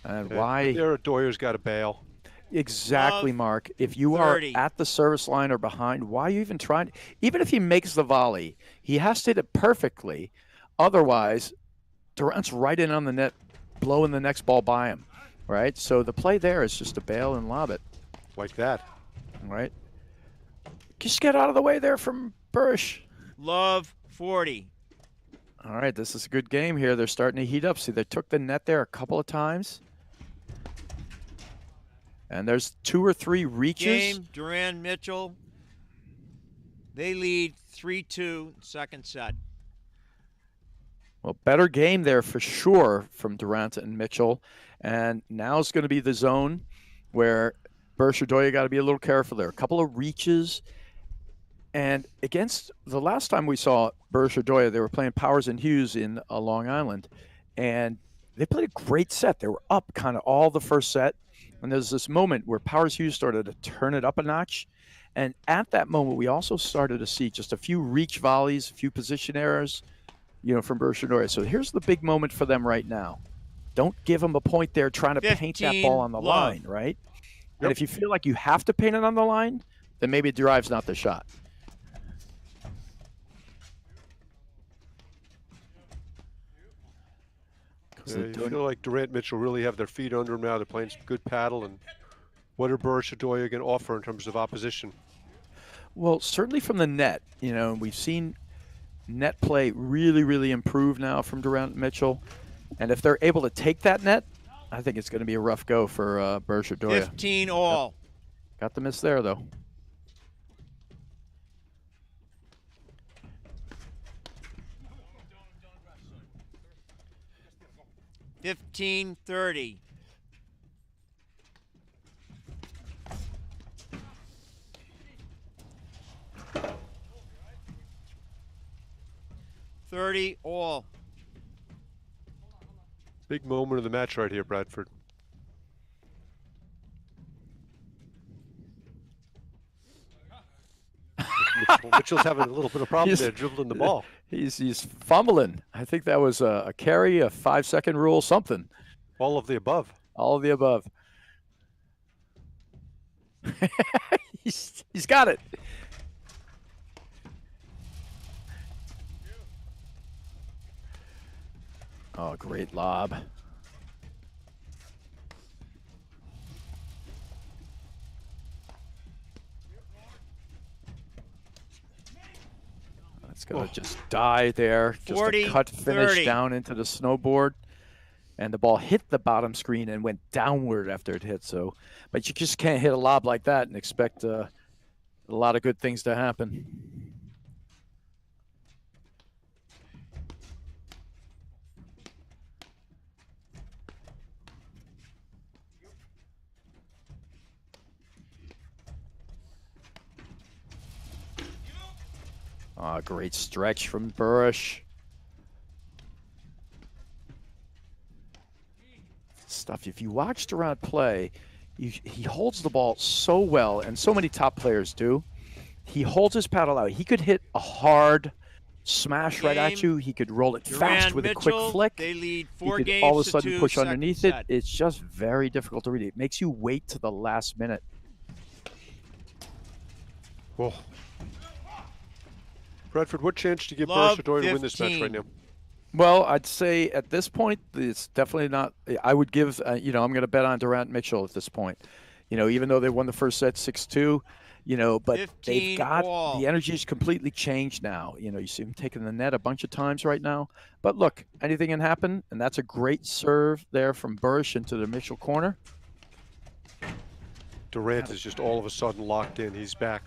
And why? There, Doyer's got to bail. Exactly, Love, Mark. If you 30. are at the service line or behind, why are you even trying? Even if he makes the volley, he has to hit it perfectly. Otherwise, Durant's right in on the net, blowing the next ball by him, right? So the play there is just to bail and lob it. Like that. Right? Just get out of the way there from Berger. Love, 40. All right, this is a good game here. They're starting to heat up. See, they took the net there a couple of times. And there's 2 or 3 reaches. Game, Durant, Mitchell. They lead 3-2 second set. Well, better game there for sure from Durant and Mitchell. And now it's going to be the zone where Berger Doya got to be a little careful there. A couple of reaches. And against the last time we saw Berger Doya, they were playing Powers and Hughes in Long Island. And they played a great set. They were up kind of all the first set. And there's this moment where Powers Hughes started to turn it up a notch. And at that moment, we also started to see just a few reach volleys, a few position errors, from Berger Doya. So here's the big moment for them right now. Don't give them a point there trying to paint that ball on the line, right? Yep. And if you feel like you have to paint it on the line, then maybe drive's not the shot. Yeah, you feel like Durant Mitchell really have their feet under them now. They're playing some good paddle. And what are Berger Doya going to offer in terms of opposition? Well, certainly from the net. We've seen net play really, really improve now from Durant and Mitchell. And if they're able to take that net, I think it's going to be a rough go for Berger Doya. 15 all. Got the miss there, though. $15-30. $30 all. Big moment of the match right here, Bradford. Mitchell's having a little bit of problem there, dribbling the ball. He's fumbling. I think that was a carry, a 5-second rule, something. All of the above. All of the above. He's got it. Oh, great lob. It's going to just die there. Just 40, a cut finish 30. down into the snowboard. And the ball hit the bottom screen and went downward after it hit. So, but you just can't hit a lob like that and expect a lot of good things to happen. Great stretch from Burrish. Stuff. If you watch Durant play, he holds the ball so well, and so many top players do. He holds his paddle out. He could hit a hard smash right at you. He could roll it fast with a quick flick. They lead He 4 could games all of a to sudden 2, push second underneath it. set. It's just very difficult to read. It makes you wait to the last minute. Whoa. Bradford, what chance do you give Love Berger to win this match right 15. now? Well, I'd say at this point, it's definitely not. I would give, I'm going to bet on Durant Mitchell at this point. Even though they won the first set 6-2, but they've got all. the energy's completely changed now. You see them taking the net a bunch of times right now. But look, anything can happen, and that's a great serve there from Burrish into the Mitchell corner. Durant is just all of a sudden locked in. He's back.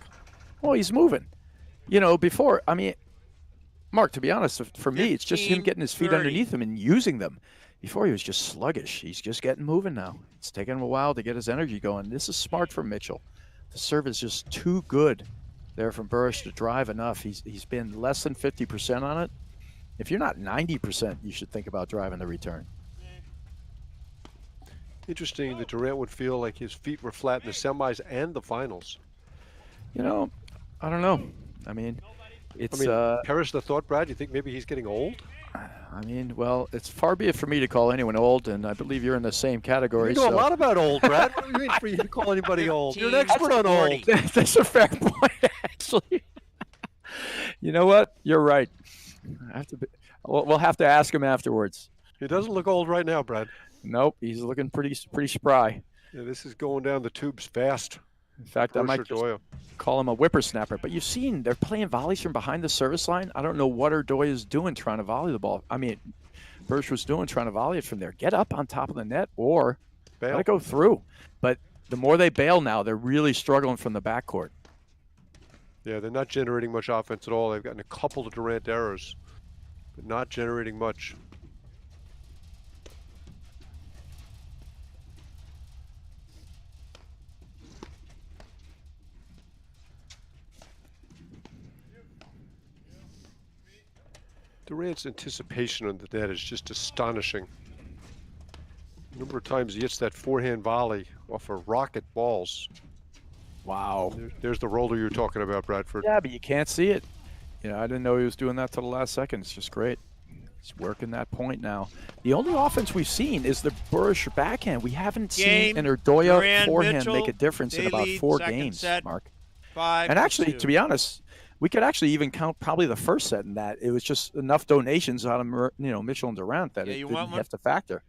Oh, he's moving. Before, Mark, to be honest, for me, it's just him getting his feet 15-30. underneath him and using them. Before, he was just sluggish. He's just getting moving now. It's taking him a while to get his energy going. This is smart from Mitchell. The serve is just too good there from Burrish to drive enough. He's been less than 50% on it. If you're not 90%, you should think about driving the return. Interesting that Durant would feel like his feet were flat in the semis and the finals. I don't know. It's perish the thought, Brad. You think maybe he's getting old? Well, it's far be it for me to call anyone old, and I believe you're in the same category. You know a lot about old, Brad. What do you mean for you to call anybody old? You're an expert on old. That's a fair point, actually. You know what? You're right. We'll have to ask him afterwards. He doesn't look old right now, Brad. Nope, he's looking pretty spry. Yeah, this is going down the tubes fast. In fact, I might just Doya. call him a whippersnapper. But you've seen they're playing volleys from behind the service line. I don't know what Doya is doing trying to volley the ball. Berger was doing trying to volley it from there. Get up on top of the net or let it go through. But the more they bail now, they're really struggling from the backcourt. Yeah, they're not generating much offense at all. They've gotten a couple of Durant errors, but not generating much. Durant's anticipation on the net is just astonishing. The number of times he hits that forehand volley off of rocket balls. Wow. There's the roller you're talking about, Bradford. Yeah, but you can't see it. I didn't know he was doing that till the last second. It's just great. He's working that point now. The only offense we've seen is the Berger backhand. We haven't seen an Doya forehand make a difference in about 4 games, Mark. 5-2. And actually, to be honest, we could actually even count probably the first set in that. It was just enough donations out of Mitchell and Durant that it didn't have to factor.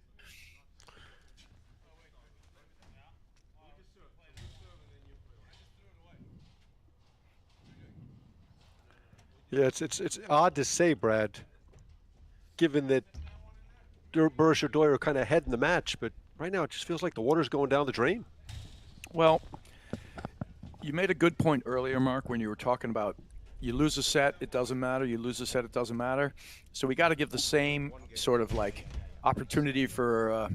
Yeah, it's odd to say, Brad, given that Berger and Doya are kind of ahead in the match, but right now it just feels like the water's going down the drain. Well, you made a good point earlier, Mark, when you were talking about you lose a set, it doesn't matter. You lose a set, it doesn't matter. So we got to give the same sort of opportunity for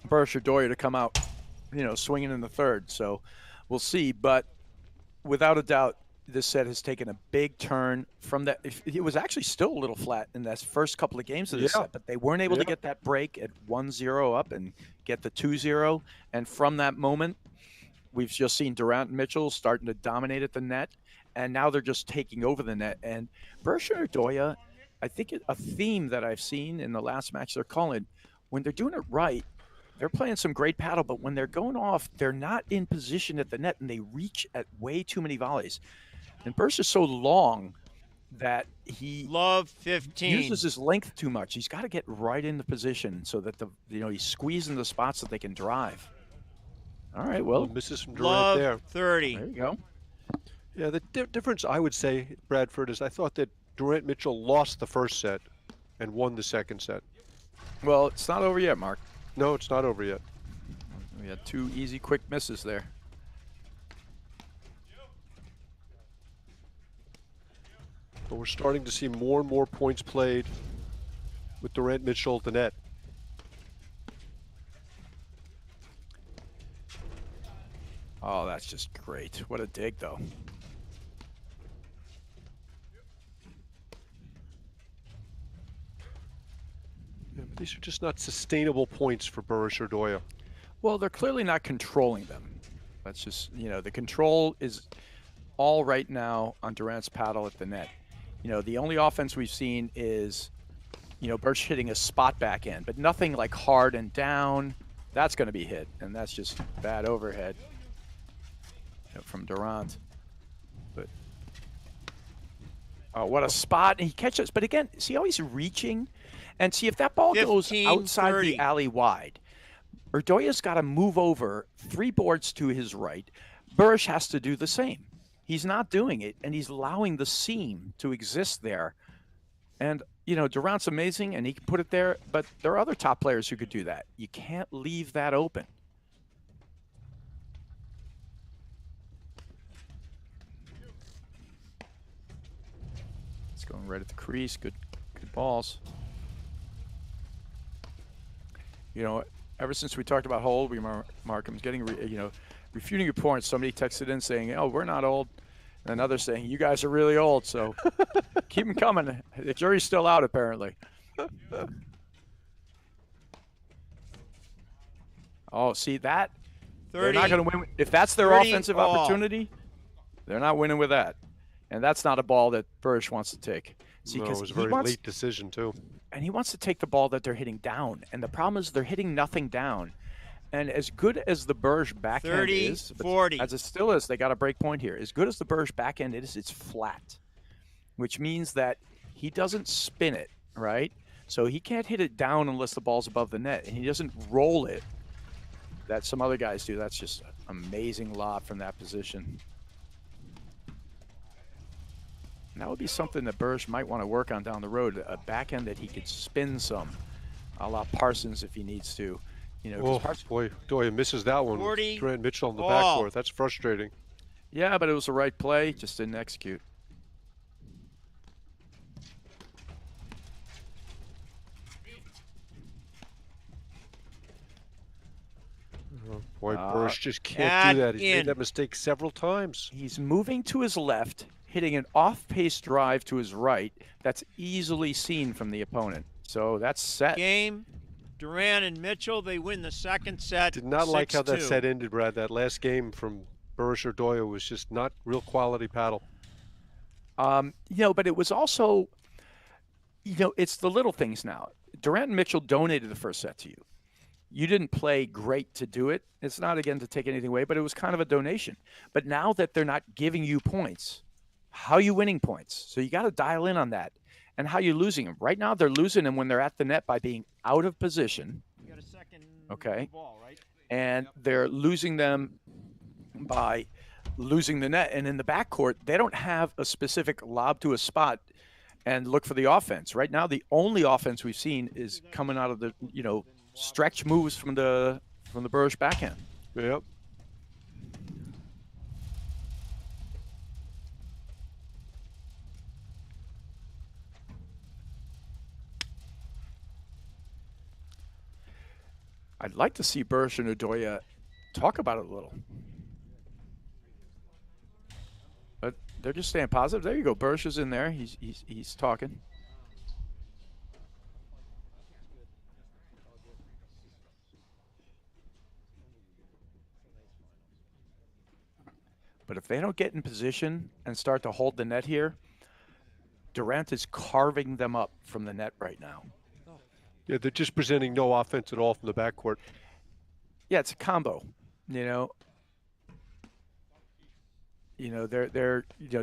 Berger Doya to come out, swinging in the third. So we'll see. But without a doubt, this set has taken a big turn from that. It was actually still a little flat in that first couple of games of this set, but they weren't able to get that break at 1-0 up and get the 2-0. And from that moment, we've just seen Durant and Mitchell starting to dominate at the net, and now they're just taking over the net. And Berger and Doya, I think a theme that I've seen in the last match they're calling, when they're doing it right, they're playing some great paddle, but when they're going off, they're not in position at the net, and they reach at way too many volleys. And Berger's so long that he uses his length too much. He's got to get right into position so that he's squeezing the spots that they can drive. All right, well, misses from Durant there. 30. There you go. Yeah, the difference I would say, Bradford, is I thought that Durant Mitchell lost the first set and won the second set. Well, it's not over yet, Mark. No, it's not over yet. We had 2 easy, quick misses there. But we're starting to see more and more points played with Durant Mitchell at the net. Oh, that's just great. What a dig, though. These are just not sustainable points for Berger or Doya. Well, they're clearly not controlling them. That's just, the control is all right now on Durant's paddle at the net. The only offense we've seen is, Berger hitting a spot backhand, but nothing like hard and down. That's going to be hit, and that's just bad overhead from Durant. But oh, what a spot! And he catches. But again, see how he's reaching, and see if that ball goes outside 30. the alley wide. Doya's got to move over 3 boards to his right. Berger has to do the same. He's not doing it, and he's allowing the seam to exist there. And, Durant's amazing, and he can put it there, but there are other top players who could do that. You can't leave that open. It's going right at the crease. Good balls. Ever since we talked about how old we are, Mark, I'm getting, refuting your point. Somebody texted in saying, "Oh, we're not old," and another saying, "You guys are really old." So keep them coming. The jury's still out, apparently. Oh, see that? 30, they're not going to win if that's their 30 offensive all. opportunity. They're not winning with that, and that's not a ball that Berger wants to take. See, No, it because was a very late decision too. And he wants to take the ball that they're hitting down. And the problem is they're hitting nothing down. And as good as the Berger backhand 30, is, 40. as it still is, they got a break point here. As good as the Berger backhand is, it's flat, which means that he doesn't spin it, right? So he can't hit it down unless the ball's above the net. And he doesn't roll it that some other guys do. That's just an amazing lob from that position. And that would be something that Berger might want to work on down the road, a backhand that he could spin some, a la Parsons if he needs to. Oh, boy, Doya misses that one. 40 Durant Mitchell on the all. backcourt. That's frustrating. Yeah, but it was the right play, just didn't execute. Oh, boy, Berger just can't do that. He's in. made that mistake several times. He's moving to his left, hitting an off-pace drive to his right that's easily seen from the opponent. So that's set. Game. Durant and Mitchell, they win the second set. Did not like how that 6-2. set ended, Brad. That last game from Berger Doya was just not real quality paddle. But it was also, it's the little things now. Durant and Mitchell donated the first set to you. You didn't play great to do it. It's not, again, to take anything away, but it was kind of a donation. But now that they're not giving you points, how are you winning points? So you got to dial in on that. And how you losing them. Right now, they're losing them when they're at the net by being out of position. You got a second Okay. ball, right? And they're losing them by losing the net. And in the backcourt, they don't have a specific lob to a spot and look for the offense. Right now, the only offense we've seen is coming out of the, stretch moves from the Berger backhand. Yep. I'd like to see Berger and Doya talk about it a little. But they're just staying positive. There you go. Berger's in there. He's talking. But if they don't get in position and start to hold the net here, Durant is carving them up from the net right now. Yeah, they're just presenting no offense at all from the backcourt. Yeah, it's a combo.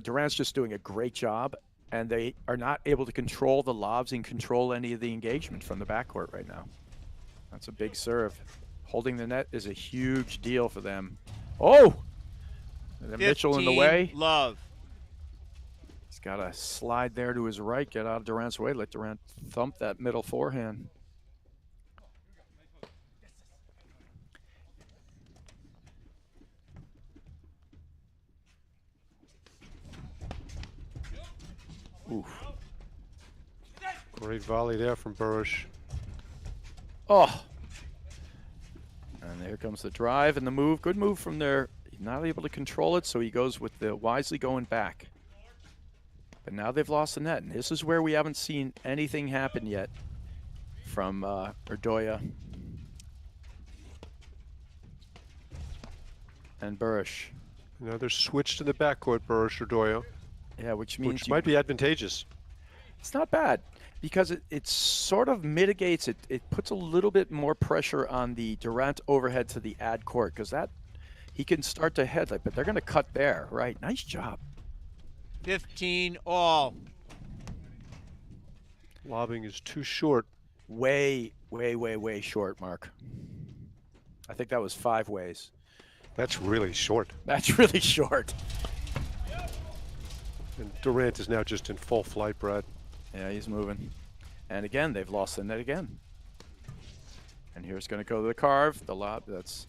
Durant's just doing a great job, and they are not able to control the lobs and control any of the engagement from the backcourt right now. That's a big serve. Holding the net is a huge deal for them. Oh! And then Mitchell in the way. Love. He's got to slide there to his right, get out of Durant's way, let Durant thump that middle forehand. Oof. Great volley there from Berger. Oh! And there comes the drive and the move. Good move from there. He's not able to control it, so he goes with the wisely going back. But now they've lost the net, and this is where we haven't seen anything happen yet from Doya and Burrish. Another switch to the backcourt, Berger, Doya, Yeah, which means which might be advantageous. it's not bad because it sort of mitigates it. It puts a little bit more pressure on the Durant overhead to the ad court because that he can start to head, but they're going to cut there, right? Nice job. 15 all. Lobbing is too short. Way short, Mark. I think that was 5 ways. That's really short. That's really short. And Durant is now just in full flight, Brad. Yeah, he's moving. And again, they've lost the net again. And here's going to go to the carve, the lob. That's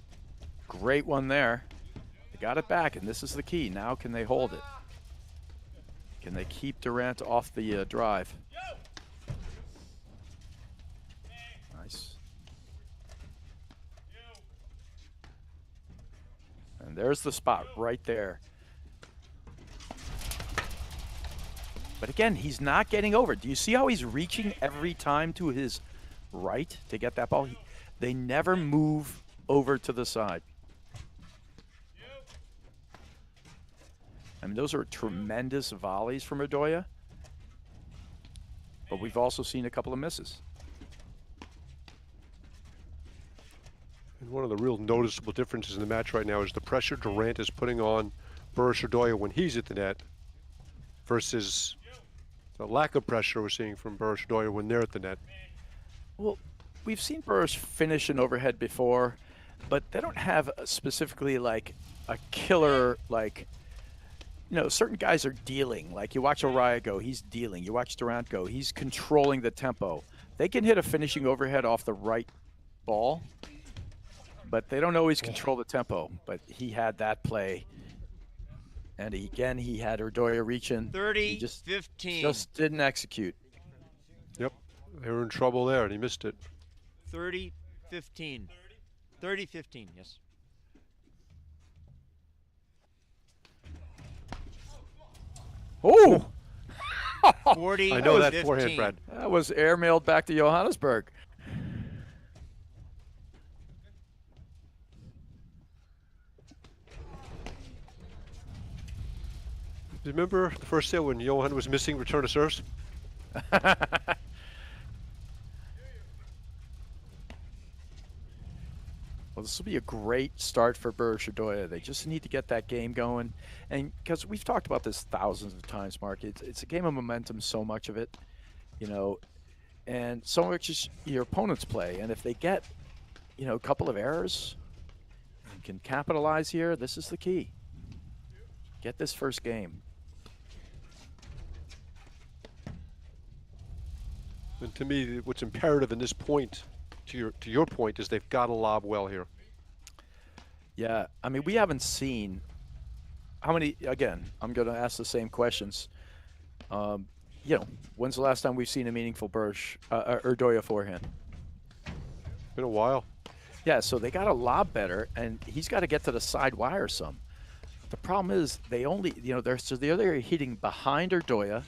great one there. They got it back, and this is the key. Now can they hold it? Can they keep Durant off the drive? Nice. And there's the spot right there. But again, he's not getting over. Do you see how he's reaching every time to his right to get that ball? They never move over to the side. I mean, those are tremendous volleys from Doya. But we've also seen a couple of misses. And one of the real noticeable differences in the match right now is the pressure Durant is putting on Berger Doya when he's at the net versus the lack of pressure we're seeing from Berger Doya when they're at the net. Well, we've seen Burrish finish an overhead before, but they don't have specifically like a killer, like, you know, certain guys are dealing. Like you watch Oriya go, he's dealing. You watch Durant go, he's controlling the tempo. They can hit a finishing overhead off the right ball, but they don't always control the tempo. But he had that play. And again, he had Doya reaching. 30, he 15. Just didn't execute. Yep, they were in trouble there, and he missed it. 30, 15. 30, 15, yes. Oh! 40, I know that 15. forehand, Brad. That was airmailed back to Johannesburg. Remember the first set when Johan was missing return to serves? Well, this will be a great start for Berger Doya. They just need to get that game going. And because we've talked about this thousands of times, Mark, it's a game of momentum, so much of it, you know, and so much is your opponent's play. And if they get, you know, a couple of errors and can capitalize here, this is the key. Get this first game. And to me, what's imperative in this point, to your point, is they've got to lob well here. Yeah, I mean, we haven't seen how many. Again, I'm going to ask the same questions. You know, when's the last time we've seen a meaningful Berger or Doya forehand? Been a while. Yeah, so they got to lob better, and he's got to get to the side wire some. The problem is they only, you know, they're hitting behind Doya.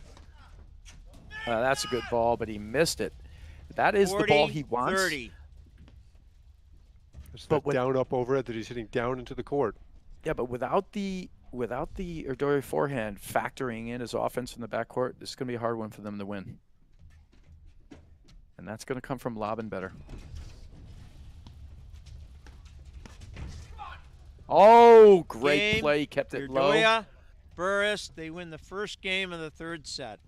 That's a good ball, but he missed it. That is 40, the ball he wants. 30. It's But that down up overhead that he's hitting down into the court. Yeah, but without the Doya forehand factoring in his offense in the backcourt, this is going to be a hard one for them to win. And that's going to come from lobbing better. Oh, great Game, play. Kept it low. Doya, Burris, they win the first game of the third set.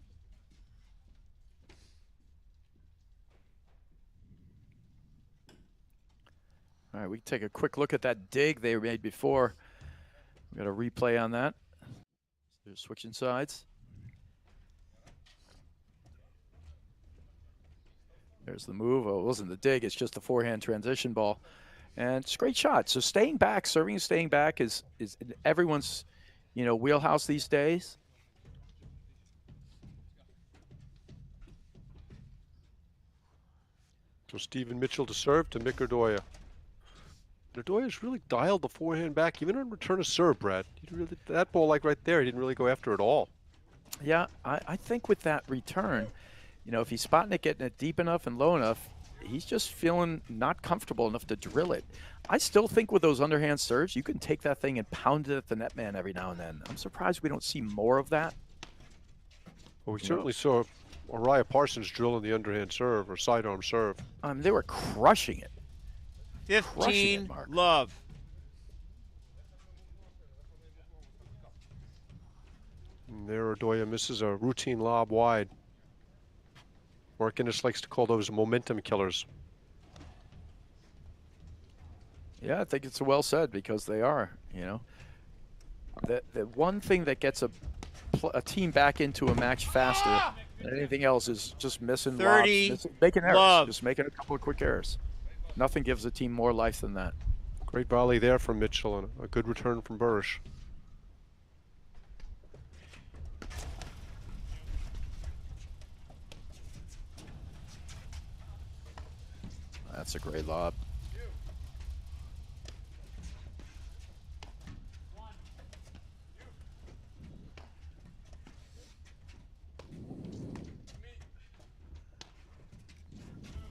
All right, we can take a quick look at that dig they made before. We got a replay on that. They're switching sides. There's the move. Oh, it wasn't the dig. It's just the forehand transition ball. And it's a great shot. So staying back, serving and staying back is in everyone's, you know, wheelhouse these days. So Stephen Mitchell to serve to Mick Doya. Doya's really dialed the forehand back, even on return of serve, Brad. That ball, like right there, he didn't really go after it all. Yeah, I think with that return, you know, if he's spotting it, getting it deep enough and low enough, he's just feeling not comfortable enough to drill it. I still think with those underhand serves, you can take that thing and pound it at the net man every now and then. I'm surprised we don't see more of that. Well, we certainly saw Uriah Parsons drilling the underhand serve or sidearm serve. They were crushing it. 15, love. And there, Doya misses a routine lob wide. Mark Innes likes to call those momentum killers. Yeah, I think it's well said because they are, you know. The one thing that gets a team back into a match faster than anything else is just missing 30, lobs, making errors, love. just making a couple of quick errors. Nothing gives a team more life than that. Great volley there from Mitchell and a good return from Berger. That's a great lob.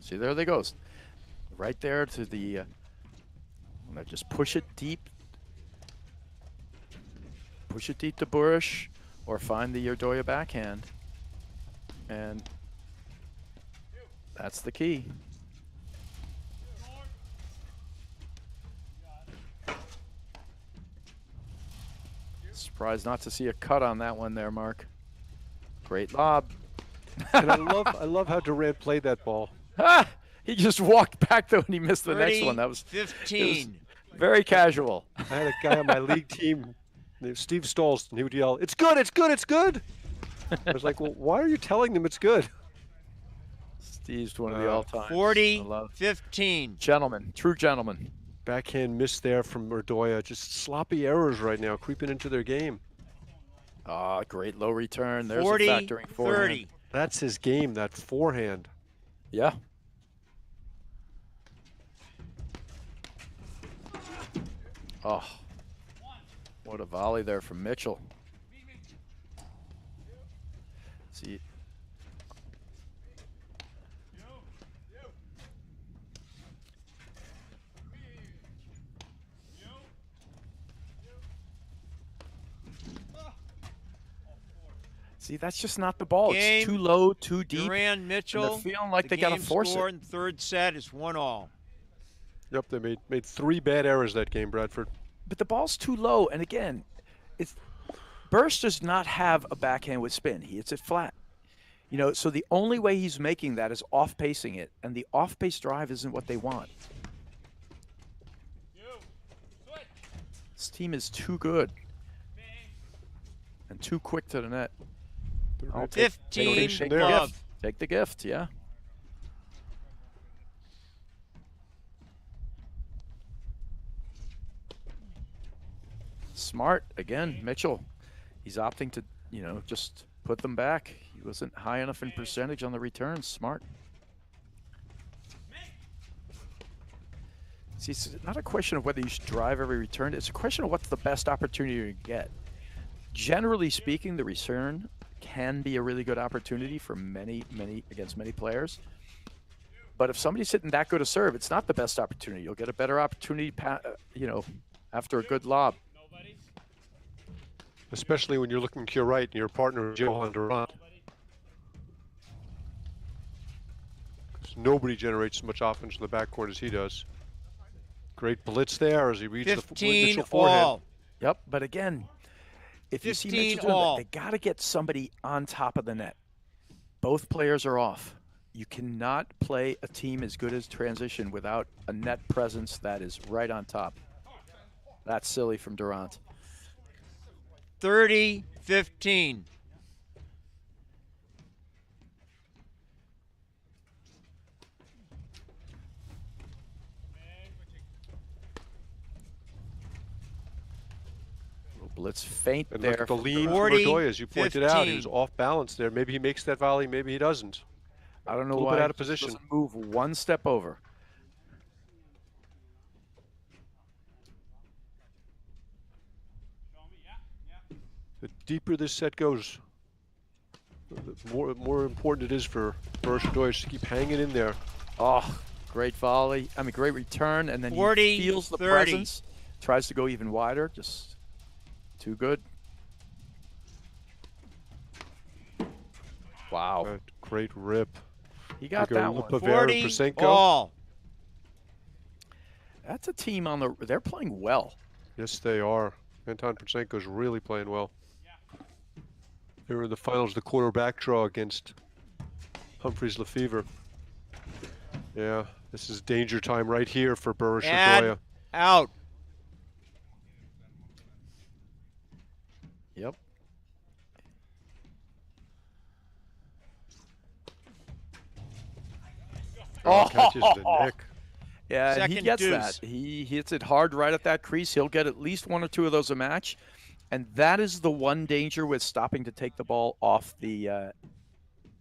See, there they goes. Right there to the, just push it deep. Push it deep to Bush or find the Doya backhand. And that's the key. Surprised not to see a cut on that one there, Mark. Great lob. And I love how Durant played that ball. He just walked back though and he missed the 30, next one. That was 15. Very casual. I had a guy on my league team named Steve Stolston. He would yell, "It's good, it's good, it's good." I was like, well, why are you telling them it's good? Steve's one of the all-time. 40, 15. Gentleman, true gentleman. Backhand miss there from Doya. Just sloppy errors right now, creeping into their game. Ah, great low return. There's 40, a factoring forehand. 30. That's his game, that forehand. Yeah. Oh, what a volley there from Mitchell. See. See, that's just not the ball. Game, it's too low, too deep. Durant, Mitchell. And they're feeling like they got to force score it. in third set is 1-all. Yep, they made 3 bad errors that game, Bradford. But the ball's too low, and again, Burst does not have a backhand with spin. He hits it flat. You know, so the only way he's making that is off-pacing it, and the off-pace drive isn't what they want. This team is too good and too quick to the net. I'll take 15, the love. gift. Take the gift, yeah. Smart, again, Mitchell. He's opting to, you know, just put them back. He wasn't high enough in percentage on the returns. Smart. See, it's not a question of whether you should drive every return. It's a question of what's the best opportunity to get. Generally speaking, the return can be a really good opportunity for many players. But if somebody's hitting that good a serve, it's not the best opportunity. You'll get a better opportunity, you know, after a good lob. Especially when you're looking to your right and your partner is Johan Durant. Nobody generates as much offense in the backcourt as he does. Great blitz there as he reads the 15 Mitchell forehand. all. Yep, but again, if you see 15 Mitchell doing all. that, they got to get somebody on top of the net. Both players are off. You cannot play a team as good as transition without a net presence that is right on top. That's silly from Durant. 30, 15. Blitz feint And there. look at the lean from 40, Doya, as you pointed out. He 15. was off balance there. Maybe he makes that volley, maybe he doesn't. I don't know a little why bit out of he just position. doesn't move one step over. The deeper this set goes, the more important it is for Berger Doya to keep hanging in there. Oh, great volley. I mean, great return, and then 40, he feels the 30. presence, tries to go even wider. Just too good. Wow. Great rip. He got Berger, that one. Lipover, 40 Prasenko. all. That's a team on the. They're playing well. Yes, they are. Anton Prasenko's really playing well. They were in the finals, the quarterback draw against Humphreys Lefevre. Yeah, this is danger time right here for Berger And Doya. out. Yep. Oh, catches the neck. Yeah, and he Second gets deuce. that. He hits it hard right at that crease. He'll get at least 1 or 2 of those a match. And that is the one danger with stopping to take the ball off the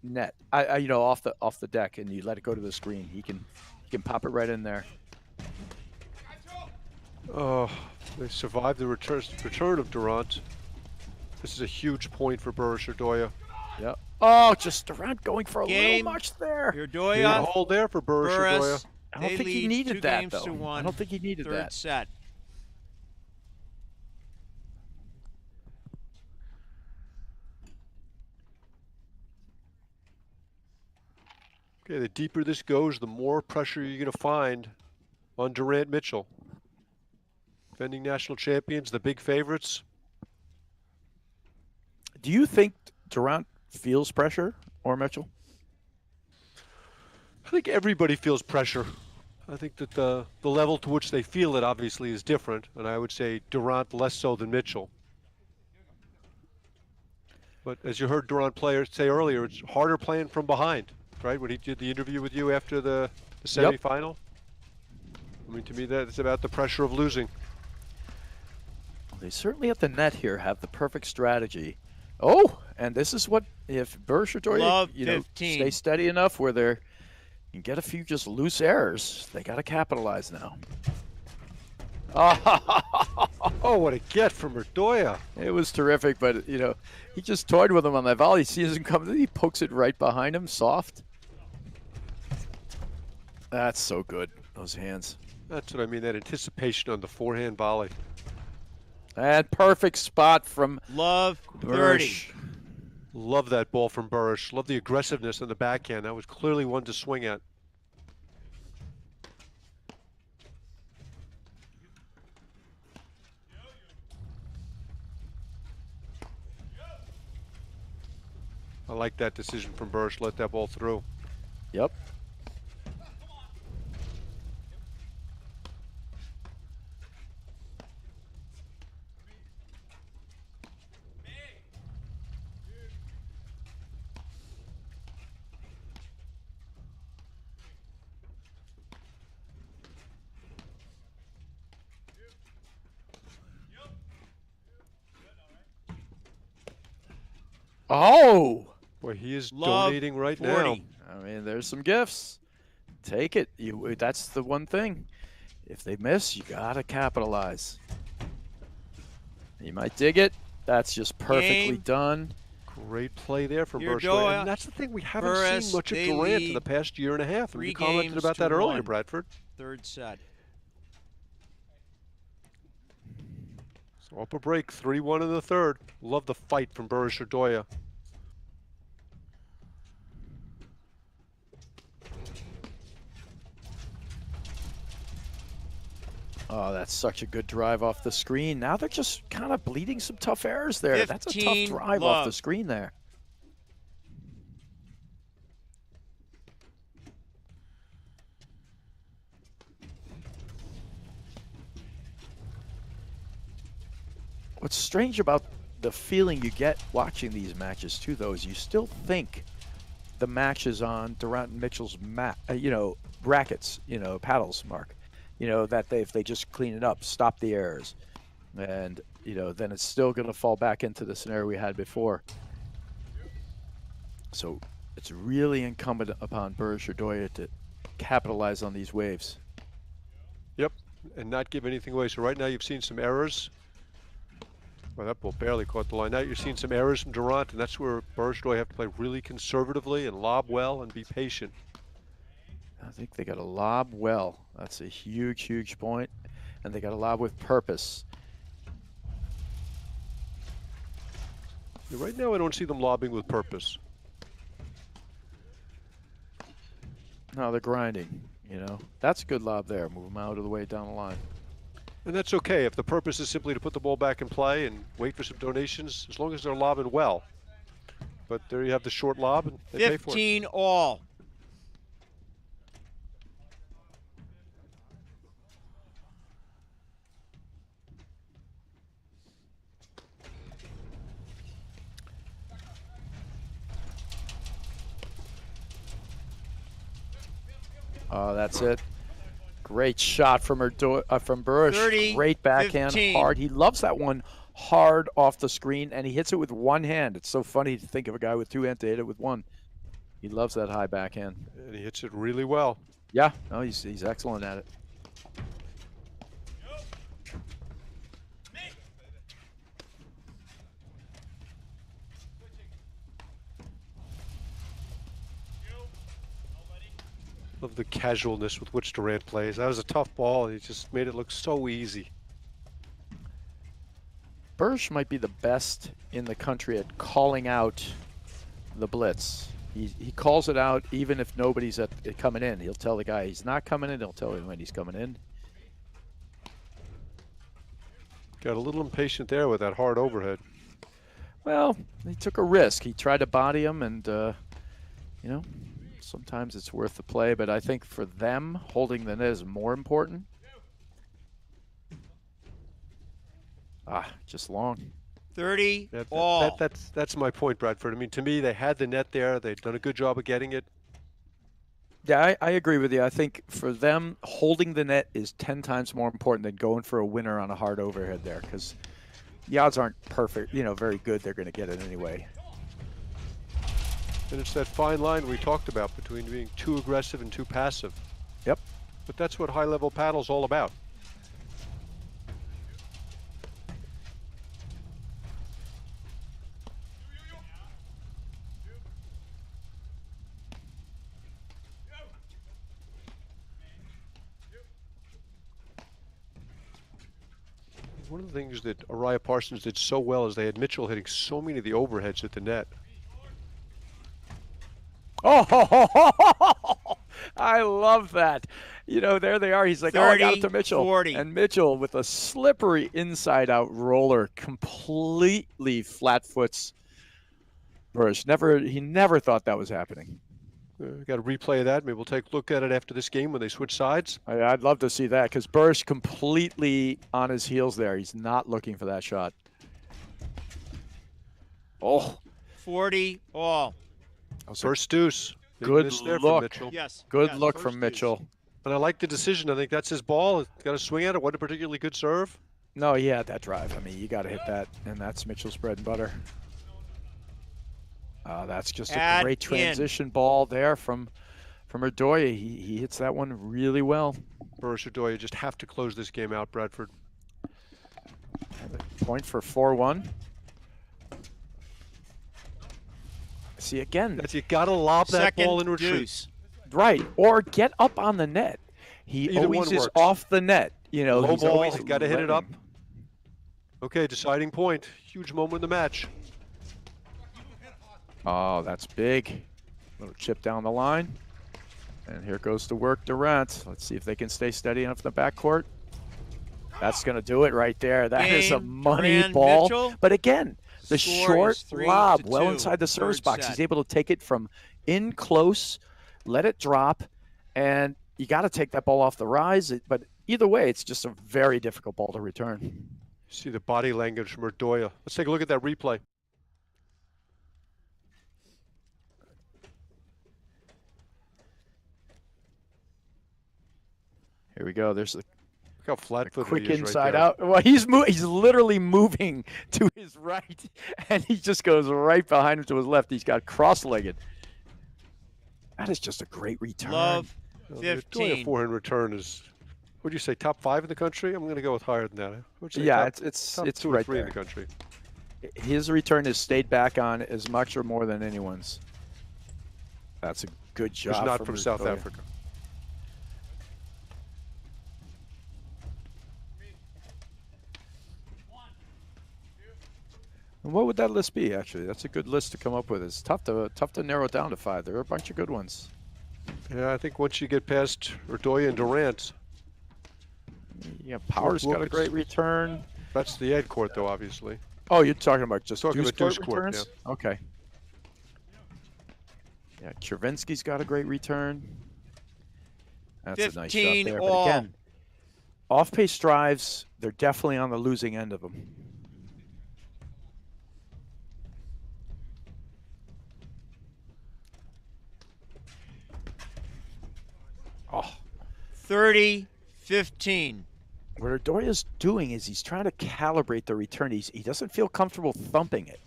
net. You know, off the deck, and you let it go to the screen. He can pop it right in there. Oh, they survived the return of Durant. This is a huge point for Berger Doya. Yep. Oh, just Durant going for a Game. little much there. Your Big Doya. hold there for Berger Doya. I don't think he needed that, though. I don't think he needed Third that. set. Okay, the deeper this goes, the more pressure you're going to find on Durant Mitchell. Defending national champions, the big favorites. Do you think Durant feels pressure or Mitchell? I think everybody feels pressure. I think that the level to which they feel it obviously is different, and I would say Durant less so than Mitchell. But as you heard Durant say earlier, it's harder playing from behind, right? When he did the interview with you after the semifinal. I mean, to me, that's about the pressure of losing. They certainly at the net here have the perfect strategy. Oh, and this is what, if Berger Doya, you know, stay steady enough where they're and get a few just loose errors, they got to capitalize now. Oh, what a get from Doya. It was terrific, but, you know, he just toyed with him on that volley. He sees him come, he pokes it right behind him, soft. That's so good, those hands. That's what I mean, that anticipation on the forehand volley. And perfect spot from Love 30. Bursch. Love that ball from Bursch. Love the aggressiveness on the backhand. That was clearly one to swing at. I like that decision from Bursch. Let that ball through. Yep. Oh! Boy, he is Love donating right 40. now. I mean, there's some gifts. Take it. That's the one thing. If they miss, you gotta capitalize. You might dig it. That's just perfectly done. Great play there from Berger. Doya. And that's the thing, we haven't seen much of Durant in the past year and a half. And you commented about that earlier, Bradford. Third set. So up a break, 3-1 in the third. Love the fight from Berger Doya. Oh, that's such a good drive off the screen. Now they're just kind of bleeding some tough errors there. That's a tough drive off the screen there. What's strange about the feeling you get watching these matches too, though, is you still think the match is on Durant and Mitchell's brackets, paddles, Mark. That if they just clean it up, stop the errors, and then it's still going to fall back into the scenario we had before. So it's really incumbent upon Berger Doya to capitalize on these waves. Yep, and not give anything away. So right now you've seen some errors. Well, that ball barely caught the line. Now you're seeing some errors from Durant, and that's where Berger Doya have to play really conservatively and lob well and be patient. I think they got a lob well. That's a huge, huge point. And they got a lob with purpose. Right now, I don't see them lobbing with purpose. No, they're grinding, you know. That's a good lob there. Move them out of the way down the line. And that's okay. If the purpose is simply to put the ball back in play and wait for some donations, as long as they're lobbing well. But there you have the short lob, and they pay for it. 15 all. Oh, that's it. Great shot from Berger. 30, Great backhand, 15. hard. He loves that one hard off the screen, and he hits it with one hand. It's so funny to think of a guy with two hands to hit it with one. He loves that high backhand. And he hits it really well. Yeah, no, he's excellent at it. Love the casualness with which Durant plays. That was a tough ball. He just made it look so easy. Berger might be the best in the country at calling out the blitz. He calls it out even if nobody's coming in. He'll tell the guy he's not coming in. He'll tell him when he's coming in. Got a little impatient there with that hard overhead. Well, he took a risk. He tried to body him, and, you know, sometimes it's worth the play. But I think for them, holding the net is more important. Just long. 30 all. That's my point, Bradford. I mean, to me, they had the net there. They'd done a good job of getting it. Yeah, I agree with you. I think for them, holding the net is 10 times more important than going for a winner on a hard overhead there, because the odds aren't perfect, you know, very good. They're going to get it anyway. And it's that fine line we talked about between being too aggressive and too passive. Yep. But that's what high-level paddle's all about. One of the things that Araya Parsons did so well is they had Mitchell hitting so many of the overheads at the net. Oh, I love that. You know, there they are. He's like, 30, oh, I got it to Mitchell. 40. And Mitchell with a slippery inside-out roller, completely flat foots Berger. He never thought that was happening. Got a replay of that. Maybe we'll take a look at it after this game when they switch sides. I'd love to see that, because Berger completely on his heels there. He's not looking for that shot. Oh. 40 all. First deuce. Good there look. from Mitchell. Yes. Good yes, look first from deuce. Mitchell. And I like the decision. I think that's his ball. Got to swing at it. Wasn't a particularly good serve. No, he had that drive. I mean, you got to hit that, and that's Mitchell's bread and butter. That's just a great transition ball there from Doya. He hits that one really well. Berger Doya just have to close this game out, Bradford. Point for 4-1. See, again. You got to lob that ball in retreat. Deuce. Right, or get up on the net. He Either always one is works. off the net. You know, Low he's ball, always got to hit it up. letting- Okay, deciding point. Huge moment in the match. Oh, that's big. Little chip down the line. And here goes to work Durant. Let's see if they can stay steady enough in the backcourt. That's going to do it right there. That is a money Durant, ball. Mitchell. But again, the Score short is 3-2, lob well inside the service third box. set. He's able to take it from in close, let it drop, and you got to take that ball off the rise. But either way, it's just a very difficult ball to return. See the body language from Doya. Let's take a look at that replay. Here we go. There's Look how flat-footed quick he is inside right there. out. Well, he's literally moving to his right, and he just goes right behind him to his left. He's got cross-legged. That is just a great return. Love. The Doya 15. forehand return is, what do you say, top 5 in the country? I'm going to go with higher than that. Would you say Yeah, top, it's top 2 or right 3 in there. the country. His return has stayed back on as much or more than anyone's. That's a good It's job. not from South Doya. Africa. And what would that list be, actually? That's a good list to come up with. It's tough to narrow it down to 5. There are a bunch of good ones. Yeah, I think once you get past Doya and Durant. Yeah, Power's got a great return. That's the Ed court, though, obviously. Oh, you're talking about just deuce deuce court returns? yeah. Okay. Yeah, Chervinsky's got a great return. That's a nice shot there. But again, off-pace drives, they're definitely on the losing end of them. Oh. 30-15. What Doya's doing is he's trying to calibrate the return. He doesn't feel comfortable thumping it.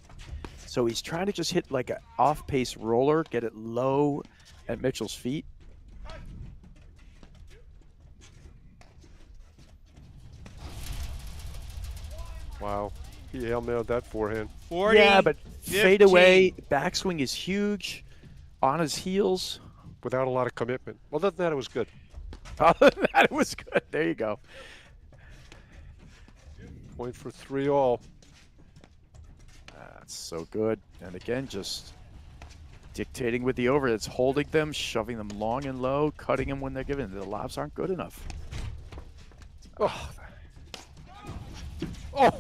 So he's trying to just hit like an off-pace roller, get it low at Mitchell's feet. Wow. He hail-mailed that forehand. 40, yeah, but 15. fade away, backswing is huge, on his heels. Without a lot of commitment. Well, other than that, it was good. Other than that, it was good. There you go. Point for 3-all. That's so good. And again, just dictating with the over. It's holding them, shoving them long and low, cutting them when they're given. The lobs aren't good enough. Oh. Oh.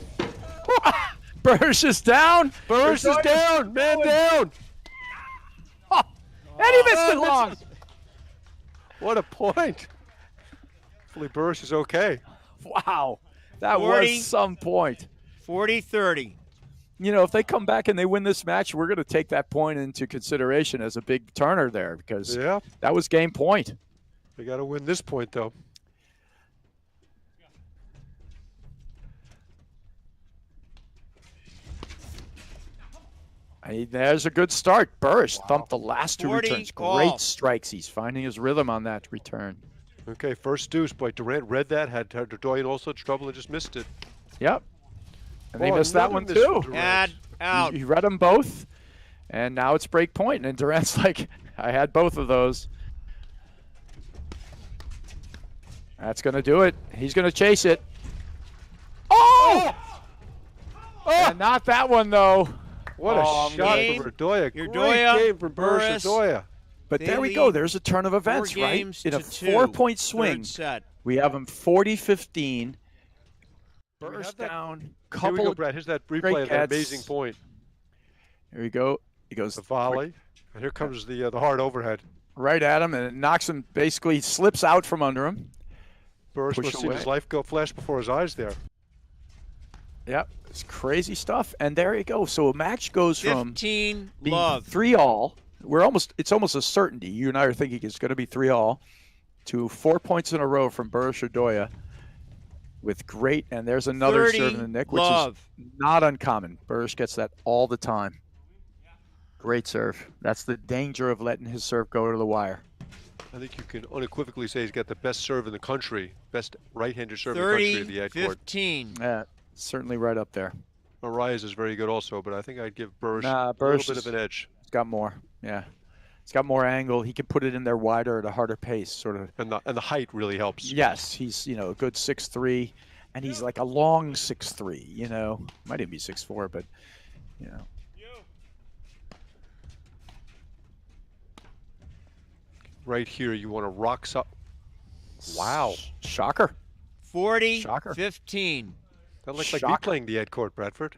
Berger is down. Berger is down. Man down. Oh. And he missed it long. What a point. Hopefully Berger is okay. Wow. That 40, was some point. 40-30. You know, if they come back and they win this match, we're going to take that point into consideration as a big turner there because that was game point. They got to win this point, though. There's a good start. Burrish thumped the last 2 returns. Great strikes. He's finding his rhythm on that return. Okay, first deuce. Boy, Durant read that, had Doya in all such trouble and just missed it. Yep. And they missed that one too. Add out. You read them both, and now it's break point. And Durant's like, I had both of those. That's going to do it. He's going to chase it. Oh! And not that one, though. What a shot from Doya. Great game from Berger Doya. But there we go. There's a turn of events, right? In a 4-point swing, we have him 40-15. Burst down. Here we go, Brad. Here's that replay of that amazing point. Here we go. He goes the volley, and here comes the hard overhead. Right at him, and it knocks him. Basically, slips out from under him. Burst must see his life go flash before his eyes there. Yep, it's crazy stuff. And there you go. So a match goes from 15 being love 3-all. It's almost a certainty. You and I are thinking it's going to be 3-all to 4 points in a row from Berger Doya. With great, and there's another serve in the nick, which is not uncommon. Berger gets that all the time. Great serve. That's the danger of letting his serve go to the wire. I think you can unequivocally say he's got the best serve in the country, best right-hander serve in the country at the Ed court. 15. Certainly right up there. Marias is very good also, but I think I'd give Berger a little bit of an edge. He's got more, yeah. He's got more angle. He can put it in there wider at a harder pace, sort of. And the height really helps. Yes, he's a good 6'3", and he's like a long 6'3", Might even be 6'4", but Right here, you want to rock up. Wow. Shocker. 40-15. That looks like me playing the Ed court, Bradford.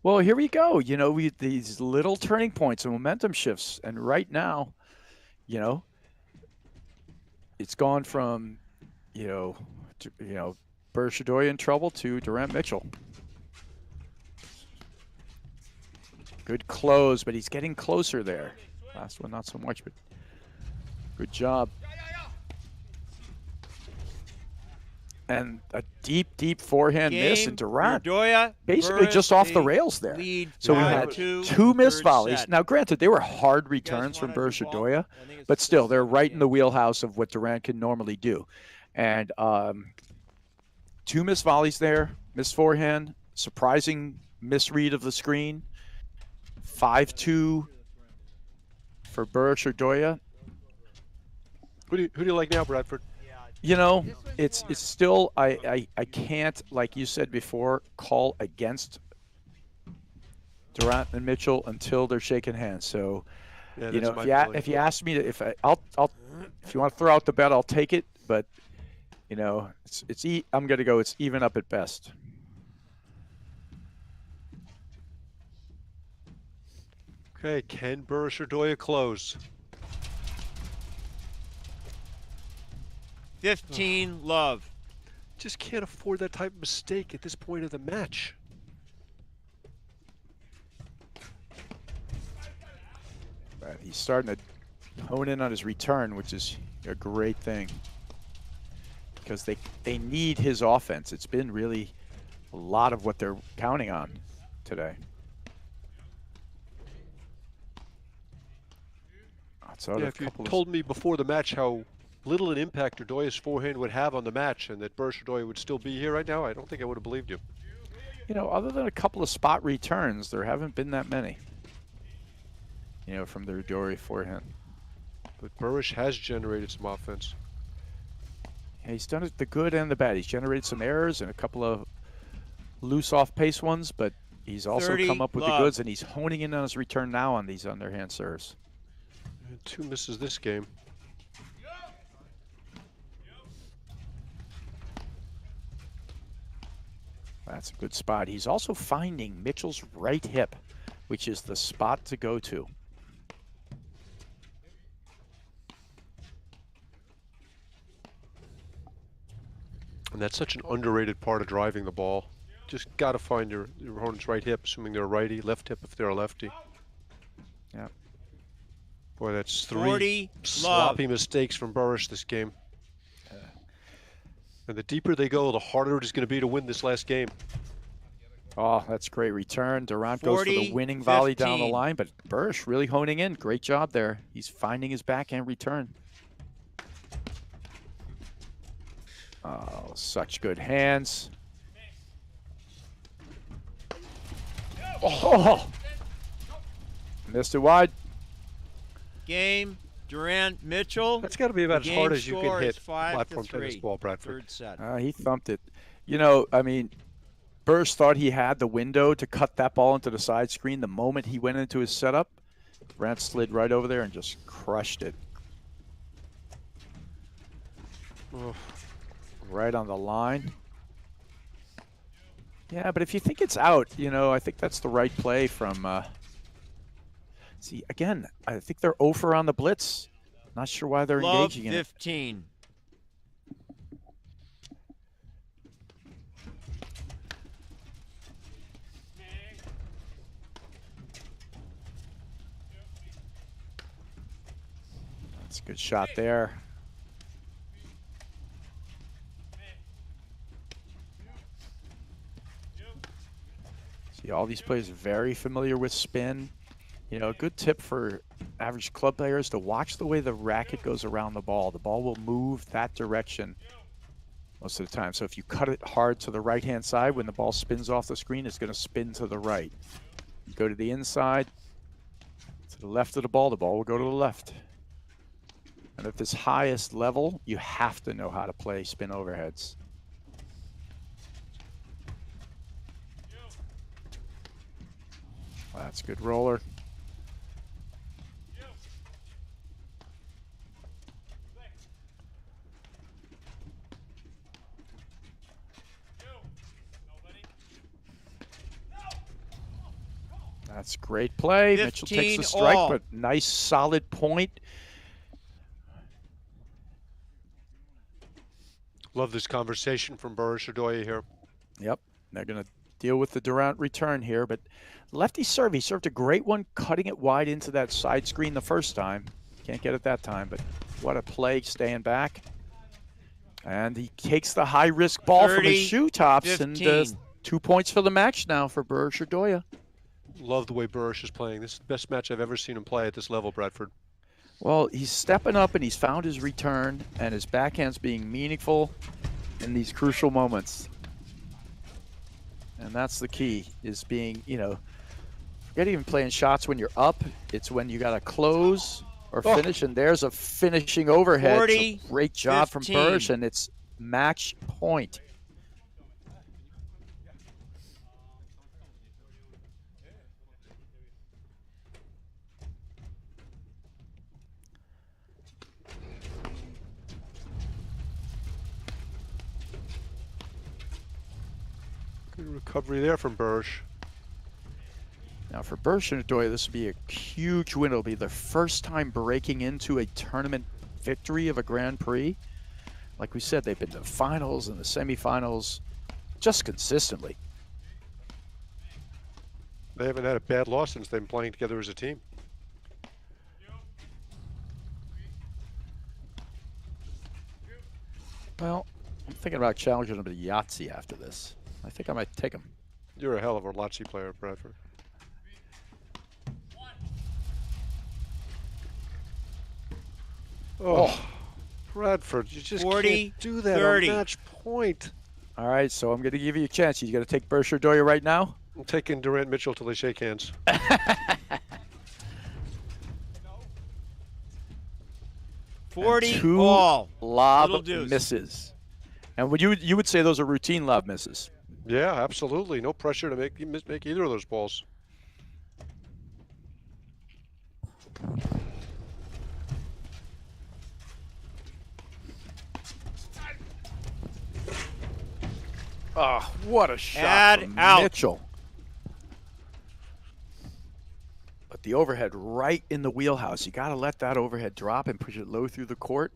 Well, here we go. These little turning points and momentum shifts. And right now, it's gone from, Berger Doya in trouble to Durant Mitchell. Good close, but he's getting closer there. Last one, not so much, but good job. And a deep forehand miss, and Durant basically just off the rails there. So we had 2 missed volleys. Set. Now, granted, they were hard returns from Berger Doya, but still, they're right in the wheelhouse of what Durant can normally do. And 2 missed volleys there, missed forehand, surprising misread of the screen. 5-2 for Berger Doya. Who do you like now, Bradford? It's still I can't, like you said before, call against Durant and Mitchell until they're shaking hands. So, Yeah, you that's know, my if you ask me to, if you want to throw out the bet, I'll take it. But you know, I'm going to go. It's even up at best. Okay, can Burris or Doya close? 15 love. Just can't afford that type of mistake at this point of the match. But he's starting to hone in on his return, which is a great thing. Because they need his offense. It's been really a lot of what they're counting on today. Yeah, if you told me before the match how little an impact Doya's forehand would have on the match and that Berger Doya would still be here right now, I don't think I would have believed you. You know, other than a couple of spot returns, there haven't been that many. You know, from the Doya forehand. But Berger has generated some offense. Yeah, he's done it the good and the bad. He's generated some errors and a couple of loose off-pace ones, but he's also come up with the goods, and he's honing in on his return now on these underhand serves. And 2 misses this game. That's a good spot. He's also finding Mitchell's right hip, which is the spot to go to. And that's such an underrated part of driving the ball. Just got to find your opponent's right hip, assuming they're a righty, left hip if they're a lefty. Yeah. Boy, that's 3 sloppy mistakes from Burris this game. And the deeper they go, the harder it is going to be to win this last game. Oh, that's great return. Durant goes for the winning volley down the line, but Bursch really honing in. Great job there. He's finding his backhand return. Oh, such good hands. Oh! Missed it wide. Game, Durant, Mitchell. That's got to be about as hard as you can hit platform 5-3. tennis ball, Bradford. Third set. He thumped it. You know, I mean, Bursch thought he had the window to cut that ball into the side screen. The moment he went into his setup, Durant slid right over there and just crushed it. Oh. Right on the line. Yeah, but if you think it's out, you know, I think that's the right play from... see, again, I think they're 0 for on the blitz. Not sure why they're engaging in it. 15. That's a good shot there. See, all these players very familiar with spin. You know, a good tip for average club players to watch the way the racket goes around the ball. The ball will move that direction most of the time. So if you cut it hard to the right-hand side, when the ball spins off the screen, it's going to spin to the right. You go to the inside, to the left of the ball will go to the left. And at this highest level, you have to know how to play spin overheads. That's a good roller. That's great play. Mitchell takes the strike, but nice solid point. Love this conversation from Berger Doya here. Yep, they're going to deal with the Durant return here, but lefty serve, he served a great one, cutting it wide into that side screen the first time. Can't get it that time, but what a play staying back. And he takes the high-risk ball from his shoe tops, 15. And 2 points for the match now for Berger Doya. Love the way Bursch is playing. This is the best match I've ever seen him play at this level, Bradford. Well, he's stepping up and he's found his return, and his backhand's being meaningful in these crucial moments. And that's the key, is being, you know, forget even playing shots when you're up. It's when you got to close or finish, and there's a finishing overhead. 40, so great job 15. from Berger, and it's match point. Good recovery there from Berger. Now for Berger and Doya, this would be a huge win. It'll be their first time breaking into a tournament victory of a Grand Prix. Like we said, they've been to the finals and the semifinals just consistently. They haven't had a bad loss since they've been playing together as a team. Well, I'm thinking about challenging them to Yahtzee after this. I think I might take them. You're a hell of a Yahtzee player, Bradford. Oh, Bradford, you just 40, can't do that 30. on match point. All right, so I'm going to give you a chance. You going to take Berger Doya right now? I'm taking Durant Mitchell till they shake hands. 40 2 all. lob Little deuce. misses. And would you would say those are routine lob misses? Yeah, absolutely. No pressure to make either of those balls. Oh, what a shot Add from out. Mitchell. But the overhead right in the wheelhouse. You got to let that overhead drop and push it low through the court.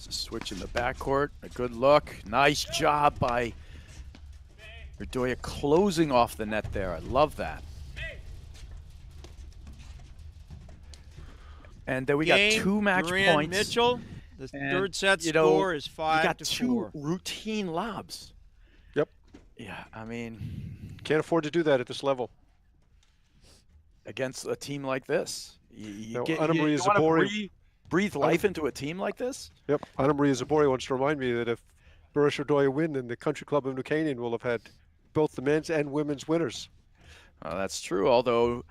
Switch in the backcourt. A good look. Nice job by Doya closing off the net there. I love that. And then we got 2 match Durant points. Mitchell. The And, third set you know, score is 5 You got to 2 4. routine lobs. Yep. Yeah, I mean, Can't afford to do that at this level. against a team like this, you Now, get Anna Maria wanna Zabori- breathe life into a team like this. Yep. Anna Maria Zabori wants to remind me that if Berger Doya win, then the Country Club of New Canaan will have had both the men's and women's winners. That's true, although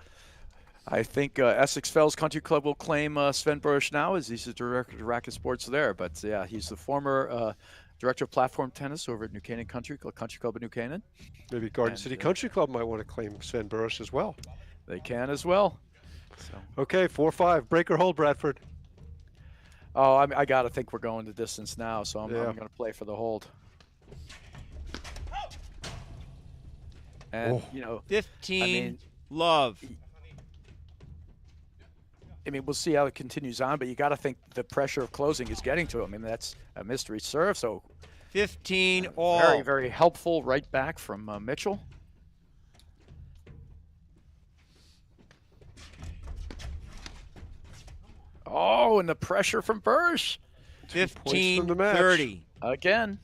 I think Essex Fells Country Club will claim Sven Berger now, as he's the director of racket sports there. But yeah, he's the former director of platform tennis over at New Canaan Country Club of New Canaan. Maybe Garden And, City Country Club might want to claim Sven Berger as well. They can as well. So. Okay, 4-5. Break or hold, Bradford. Oh, I got to think we're going the distance now, so I'm Yeah. going to play for the hold. And, you know, 15 love. I mean, we'll see how it continues on, but you got to think the pressure of closing is getting to him. I mean, that's a mystery serve, so 15 all. very, very helpful right back from Mitchell. Oh, and the pressure from Berger. 15 from the match. 30. Again.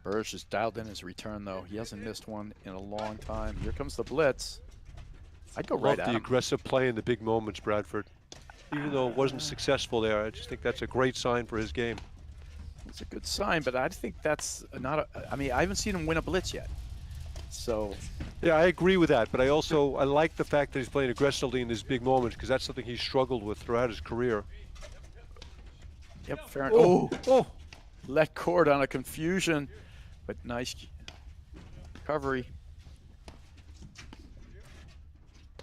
Berger just dialed in his return, though. He hasn't missed one in a long time. Here comes the blitz. I'd go right Love at the him. aggressive play in the big moments, Bradford. Even though it wasn't successful there, I just think that's a great sign for his game. It's a good sign, but I think that's not a... I mean, I haven't seen him win a blitz yet. So... Yeah, I agree with that, but I like the fact that he's playing aggressively in these big moments because that's something he's struggled with throughout his career. Yep, fair enough. Oh! Let court on a confusion, but nice recovery.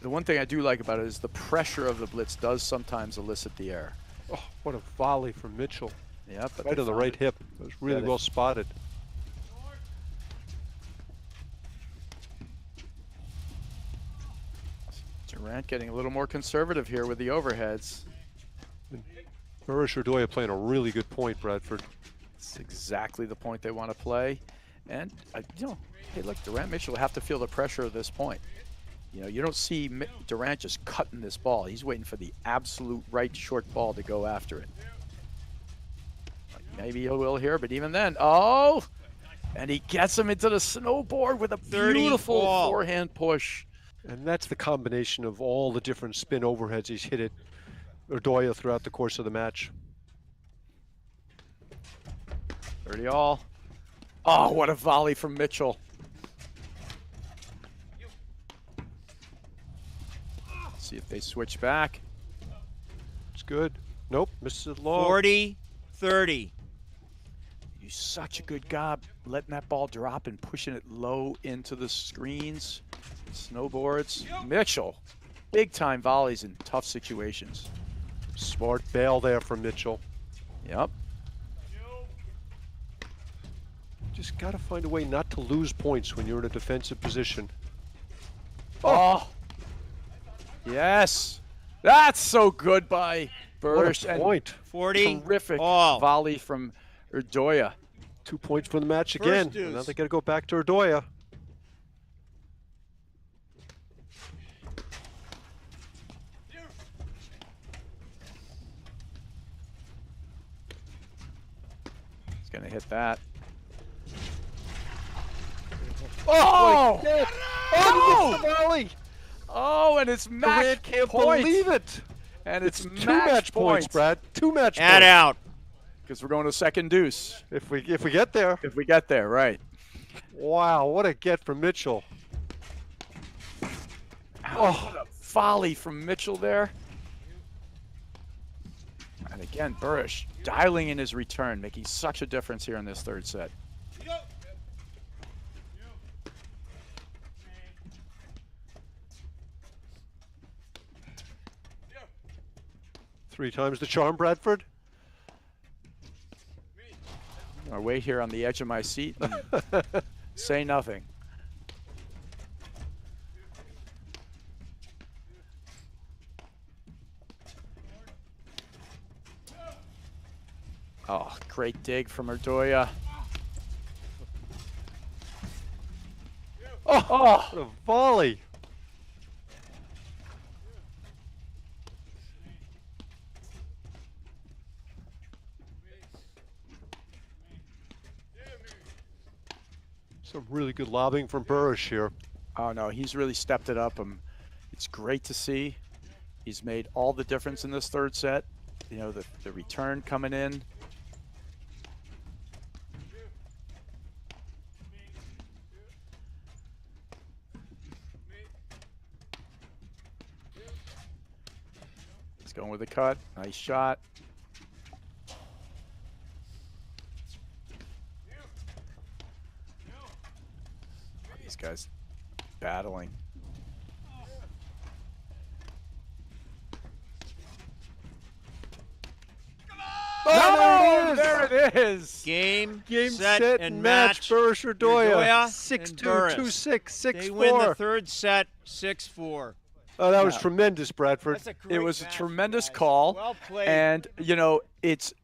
The one thing I do like about it is the pressure of the blitz does sometimes elicit the error. Oh, what a volley from Mitchell. Yeah, but Right on the right hip. It was really well spotted. Durant getting a little more conservative here with the overheads. Berger Doya playing a really good point, Bradford. It's exactly the point they want to play. And, you know, hey, look, Durant Mitchell will have to feel the pressure of this point. You know, you don't see Durant just cutting this ball. He's waiting for the absolute right short ball to go after it. Maybe he will here, but even then, oh! And he gets him into the snowboard with a beautiful forehand push. And that's the combination of all the different spin overheads he's hit it, Doya, throughout the course of the match. 30 all. Oh, what a volley from Mitchell. See if they switch back. It's good. Nope, misses it long. 40 30. do such a good job letting that ball drop and pushing it low into the screens, snowboards. Mitchell, big-time volleys in tough situations. Smart bail there from Mitchell. Yep. Just got to find a way not to lose points when you're in a defensive position. Oh! Yes! That's so good by Berger. What a point. 40. Terrific all. volley from Doya. 2 points for the match First again. deuce. Now they got to go back to Doya. He's going to hit that. Oh! Oh! The volley! Oh, and it's match Durant can't point. believe it. And it's Two match points, Brad. 2 match Add points. out. Because we're going to second deuce. If we get there. If we get there, right. Wow, what a get from Mitchell. Oh, what a volley from Mitchell there. And again, Berger dialing in his return, making such a difference here in this third set. Three times the charm, Bradford. I'll wait here on the edge of my seat and say nothing. Oh, great dig from Doya. Oh, what a volley. Some really good lobbing from Berger here. Oh, no, he's really stepped it up. It's great to see. He's made all the difference in this third set. You know, the return coming in. He's going with the cut. Nice shot. These guys battling. Oh, there it is. Game, Game, set, and match. Berger Doya. Doya 6-2, and Burris. 2-6, 6-4. They win the third set, 6-4. Oh, that was tremendous, Bradford. That's a great It was a match, tremendous guys. call. Well played. And, you know,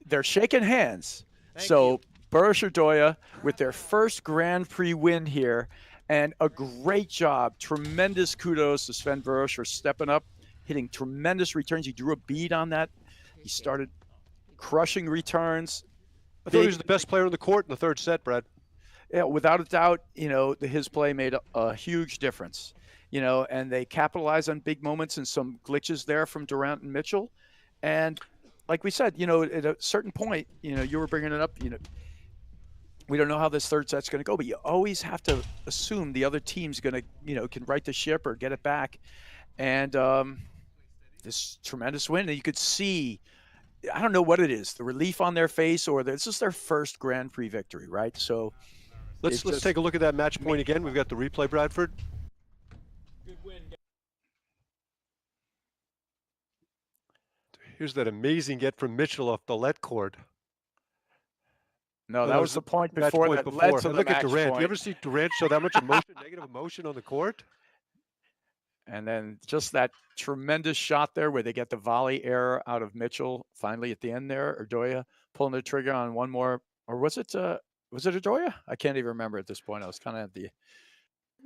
they're shaking hands. Thank So you. Berger Doya with their first Grand Prix win here, and a great job. Tremendous kudos to Sven Berger for stepping up, hitting tremendous returns. He drew a bead on that. He started crushing returns. I thought he was the best player on the court in the third set, Brad. Yeah, without a doubt, you know, his play made a huge difference. You know, and they capitalized on big moments and some glitches there from Durant and Mitchell. And like we said, you know, at a certain point, you know, you were bringing it up, you know, we don't know how this third set's going to go, but you always have to assume the other team's going to, you know, can right the ship or get it back. And this tremendous win, and you could see, I don't know what it is, the relief on their face, or this is their first Grand Prix victory, right? So Let's take a look at that match point again. We've got the replay, Bradford. Here's that amazing get from Mitchell off the let cord. No, that was the point Match before point that before. led to the Look at match Durant. point. You ever see Durant show that much emotion, negative emotion on the court? And then just that tremendous shot there where they get the volley error out of Mitchell finally at the end there, or Doya pulling the trigger on one more, or was it Doya? I can't even remember at this point. I was kind of at the.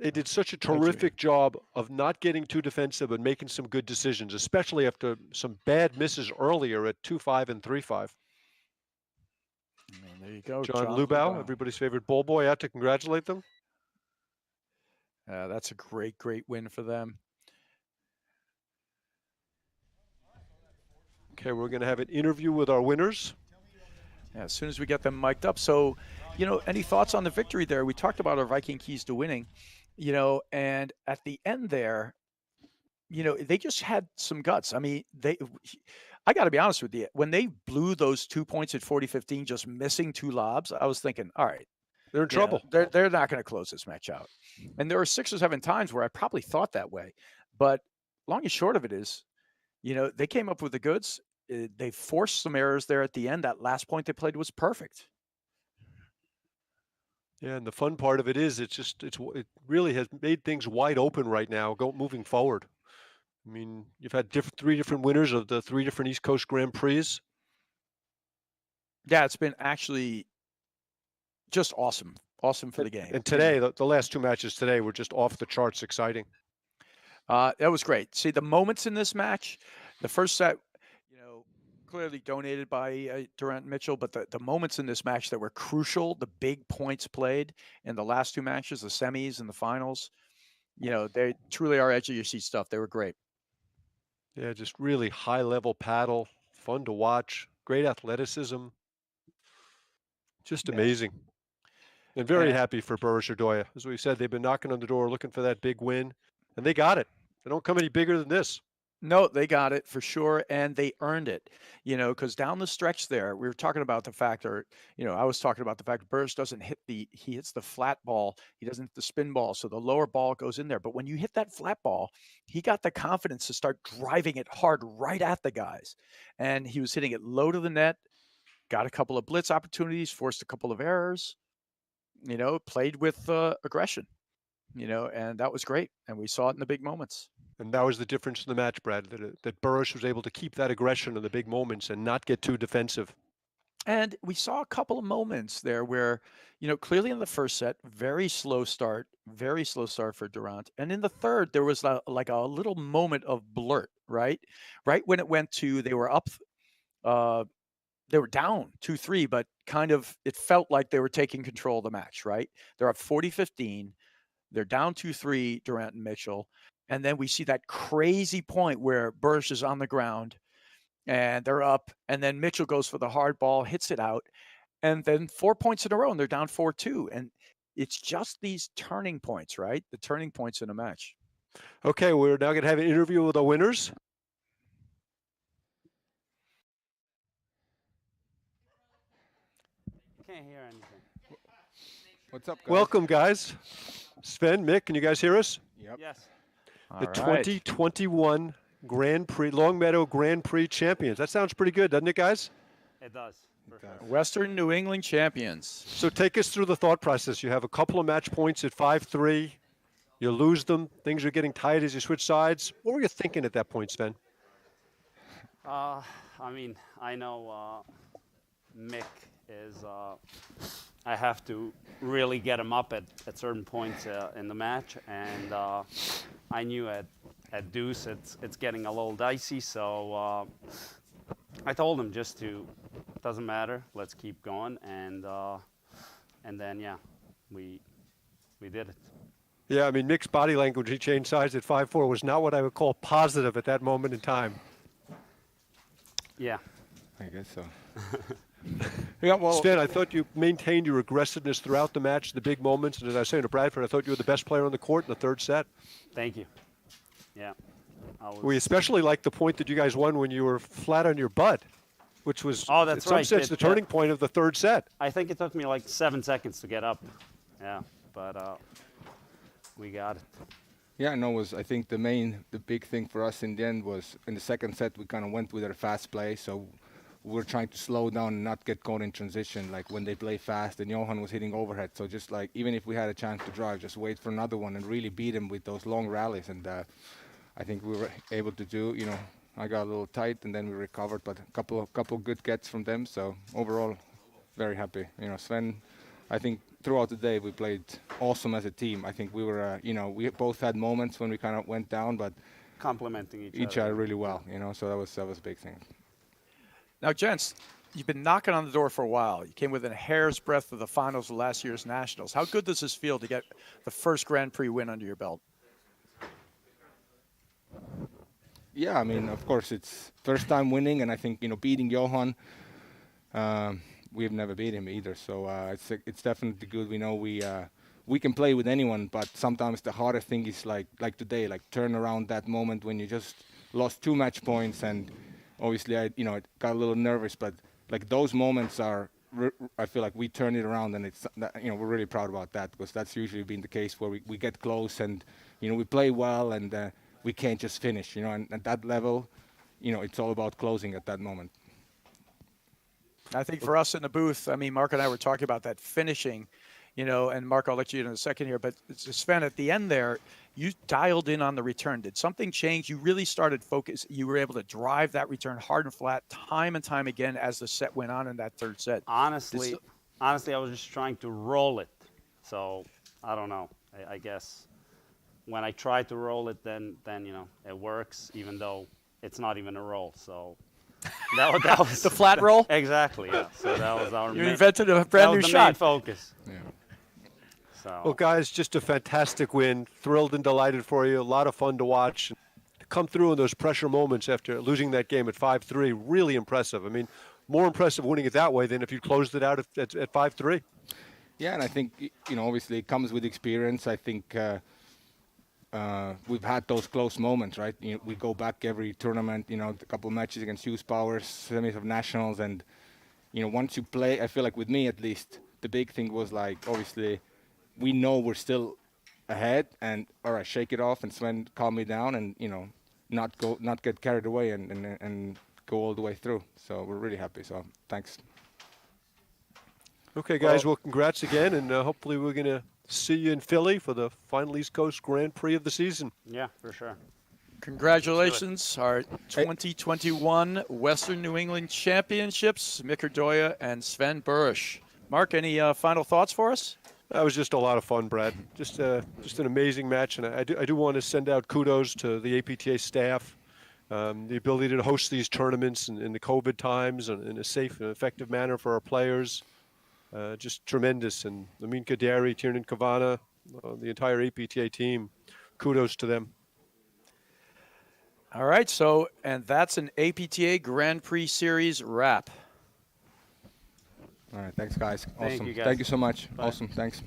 They did such a terrific job of not getting too defensive and making some good decisions, especially after some bad misses earlier at 2-5 and 3-5. And there you go. John Lubau, everybody's favorite ball boy, out to congratulate them. That's a great win for them. Okay, we're going to have an interview with our winners. Yeah, as soon as we get them mic'd up. So, you know, any thoughts on the victory there? We talked about our Viking keys to winning, you know, and at the end there, you know, they just had some guts. I mean, I got to be honest with you. When they blew those 2 points at 40-15, just missing 2 lobs, I was thinking, all right, they're in trouble. They're not going to close this match out. And there were 6 or 7 times where I probably thought that way. But long and short of it is, they came up with the goods. They forced some errors there at the end. That last point they played was perfect. Yeah, and the fun part of it is it really has made things wide open right now moving forward. I mean, you've had 3 different winners of the 3 different East Coast Grand Prix. Yeah, it's been actually just awesome. Awesome for the game. And today, the last 2 matches today were just off the charts exciting. That was great. See, the moments in this match, the first set, clearly donated by Durant and Mitchell, but the moments in this match that were crucial, the big points played in the last 2 matches, the semis and the finals, they truly are edge of your seat stuff. They were great. Yeah, just really high-level paddle, fun to watch, great athleticism, just amazing. And very happy for Berger Doya. As we said, they've been knocking on the door looking for that big win, and they got it. They don't come any bigger than this. No, they got it for sure, and they earned it, because down the stretch there, we were talking about the fact, I was talking about the fact Berger doesn't he hits the flat ball, he doesn't hit the spin ball, so the lower ball goes in there. But when you hit that flat ball, he got the confidence to start driving it hard right at the guys, and he was hitting it low to the net, got a couple of blitz opportunities, forced a couple of errors, played with aggression, and that was great, and we saw it in the big moments. And that was the difference in the match, Brad, that Berger was able to keep that aggression in the big moments and not get too defensive. And we saw a couple of moments there where, clearly in the first set, very slow start for Durant. And in the third, there was like a little moment of blurt, right? Right when it went to, they were up, they were down 2-3, but kind of, it felt like they were taking control of the match, right? They're up 40-15. They're down 2-3, Durant and Mitchell. And then we see that crazy point where Berger is on the ground and they're up. And then Mitchell goes for the hard ball, hits it out. And then 4 points in a row and they're down 4-2. And it's just these turning points, right? The turning points in a match. Okay, we're now going to have an interview with the winners. Can't hear anything. What's up, guys? Welcome, guys. Sven, Mick, can you guys hear us? Yep. Yes. The 2021 Grand Prix, Longmeadow Grand Prix champions. That sounds pretty good, doesn't it, guys? It does. Western New England champions. So take us through the thought process. You have a couple of match points at 5-3. You lose them. Things are getting tight as you switch sides. What were you thinking at that point, Sven? I know Mick is. I have to really get him up at certain points in the match, and I knew at deuce it's getting a little dicey. So I told him doesn't matter. Let's keep going, and then we did it. Yeah, I mean, Mick's body language, he changed sides at 5-4, was not what I would call positive at that moment in time. Yeah. I guess so. Yeah, well, Sven, I thought you maintained your aggressiveness throughout the match, the big moments. And as I was saying to Bradford, I thought you were the best player on the court in the third set. Thank you. Yeah. We especially liked the point that you guys won when you were flat on your butt, which was, that's in some right. sense, the turning point of the third set. I think it took me like 7 seconds to get up. Yeah, but we got it. yeah, no, I think the big thing for us in the end was in the second set we kind of went with our fast play, so we're trying to slow down and not get caught in transition, like when they play fast and Johan was hitting overhead. So just like, even if we had a chance to drive, just wait for another one and really beat him with those long rallies. And I think we were able to do, I got a little tight and then we recovered, but a couple good gets from them. So overall, very happy. Sven, I think throughout the day we played awesome as a team. I think we were, we both had moments when we kind of went down, but Complementing each other really well, so that was a big thing. Now, gents, you've been knocking on the door for a while. You came within a hair's breadth of the finals of last year's Nationals. How good does this feel to get the first Grand Prix win under your belt? Yeah, I mean, of course, it's first time winning, and I think, beating Johan, we've never beat him either. So it's definitely good. We know we can play with anyone, but sometimes the hardest thing is like today, like turn around that moment when you just lost 2 match points and obviously I got a little nervous, but like those moments are, I feel like we turn it around, and it's we're really proud about that, because that's usually been the case where we get close and we play well and we can't just finish, and at that level, it's all about closing at that moment. I think for us in the booth, I mean, Mark and I were talking about that finishing, and Mark, I'll let you in a second here, but Sven, at the end there, you dialed in on the return. Did something change? You really started focus. You were able to drive that return hard and flat time and time again as the set went on in that third set. Honestly, I was just trying to roll it. So I don't know. I guess when I try to roll it, then it works, even though it's not even a roll. So that was the flat roll. Exactly. Yeah. So that was our. You invented a brand new shot. Main focus. Yeah. So. Well, guys, just a fantastic win. Thrilled and delighted for you. A lot of fun to watch. To come through in those pressure moments after losing that game at 5-3, really impressive. I mean, more impressive winning it that way than if you closed it out at 5-3. Yeah, and I think, obviously it comes with experience. I think we've had those close moments, right? We go back every tournament, a couple of matches against Hughes Powers, semis of nationals, and, once you play, I feel like with me at least, the big thing was like, obviously, we know we're still ahead, and all right, shake it off, and Sven calm me down, and not get carried away, and go all the way through. So we're really happy. So thanks. Okay, guys. Well, congrats again, and hopefully we're gonna see you in Philly for the final East Coast Grand Prix of the season. Yeah, for sure. Congratulations, our 2021 Western New England Championships, Mikkel Doya and Sven Berger. Mark, any final thoughts for us? That was just a lot of fun, Brad. Just an amazing match, and I do want to send out kudos to the APTA staff. The ability to host these tournaments in the COVID times and in a safe and effective manner for our players, just tremendous. And Amin Kadari, Tiernan Kavana, the entire APTA team, kudos to them. All right, and that's an APTA Grand Prix Series wrap. All right, thanks, guys. Awesome. Thank you, guys. Thank you so much. Bye. Awesome, thanks.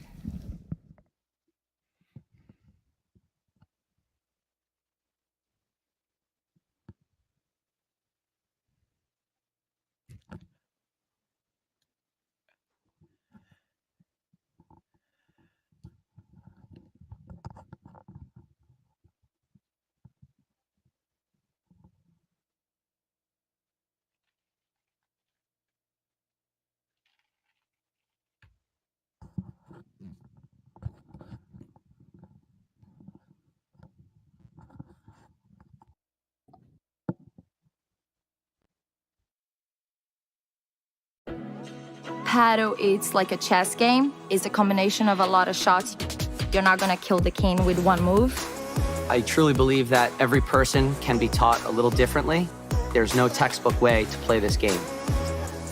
Paddle, it's like a chess game. It's a combination of a lot of shots. You're not gonna kill the king with one move. I truly believe that every person can be taught a little differently. There's no textbook way to play this game.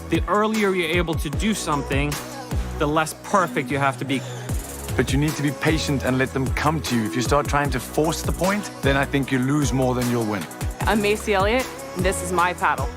The earlier you're able to do something, the less perfect you have to be. But you need to be patient and let them come to you. If you start trying to force the point, then I think you lose more than you'll win. I'm Macy Elliott, and this is my paddle.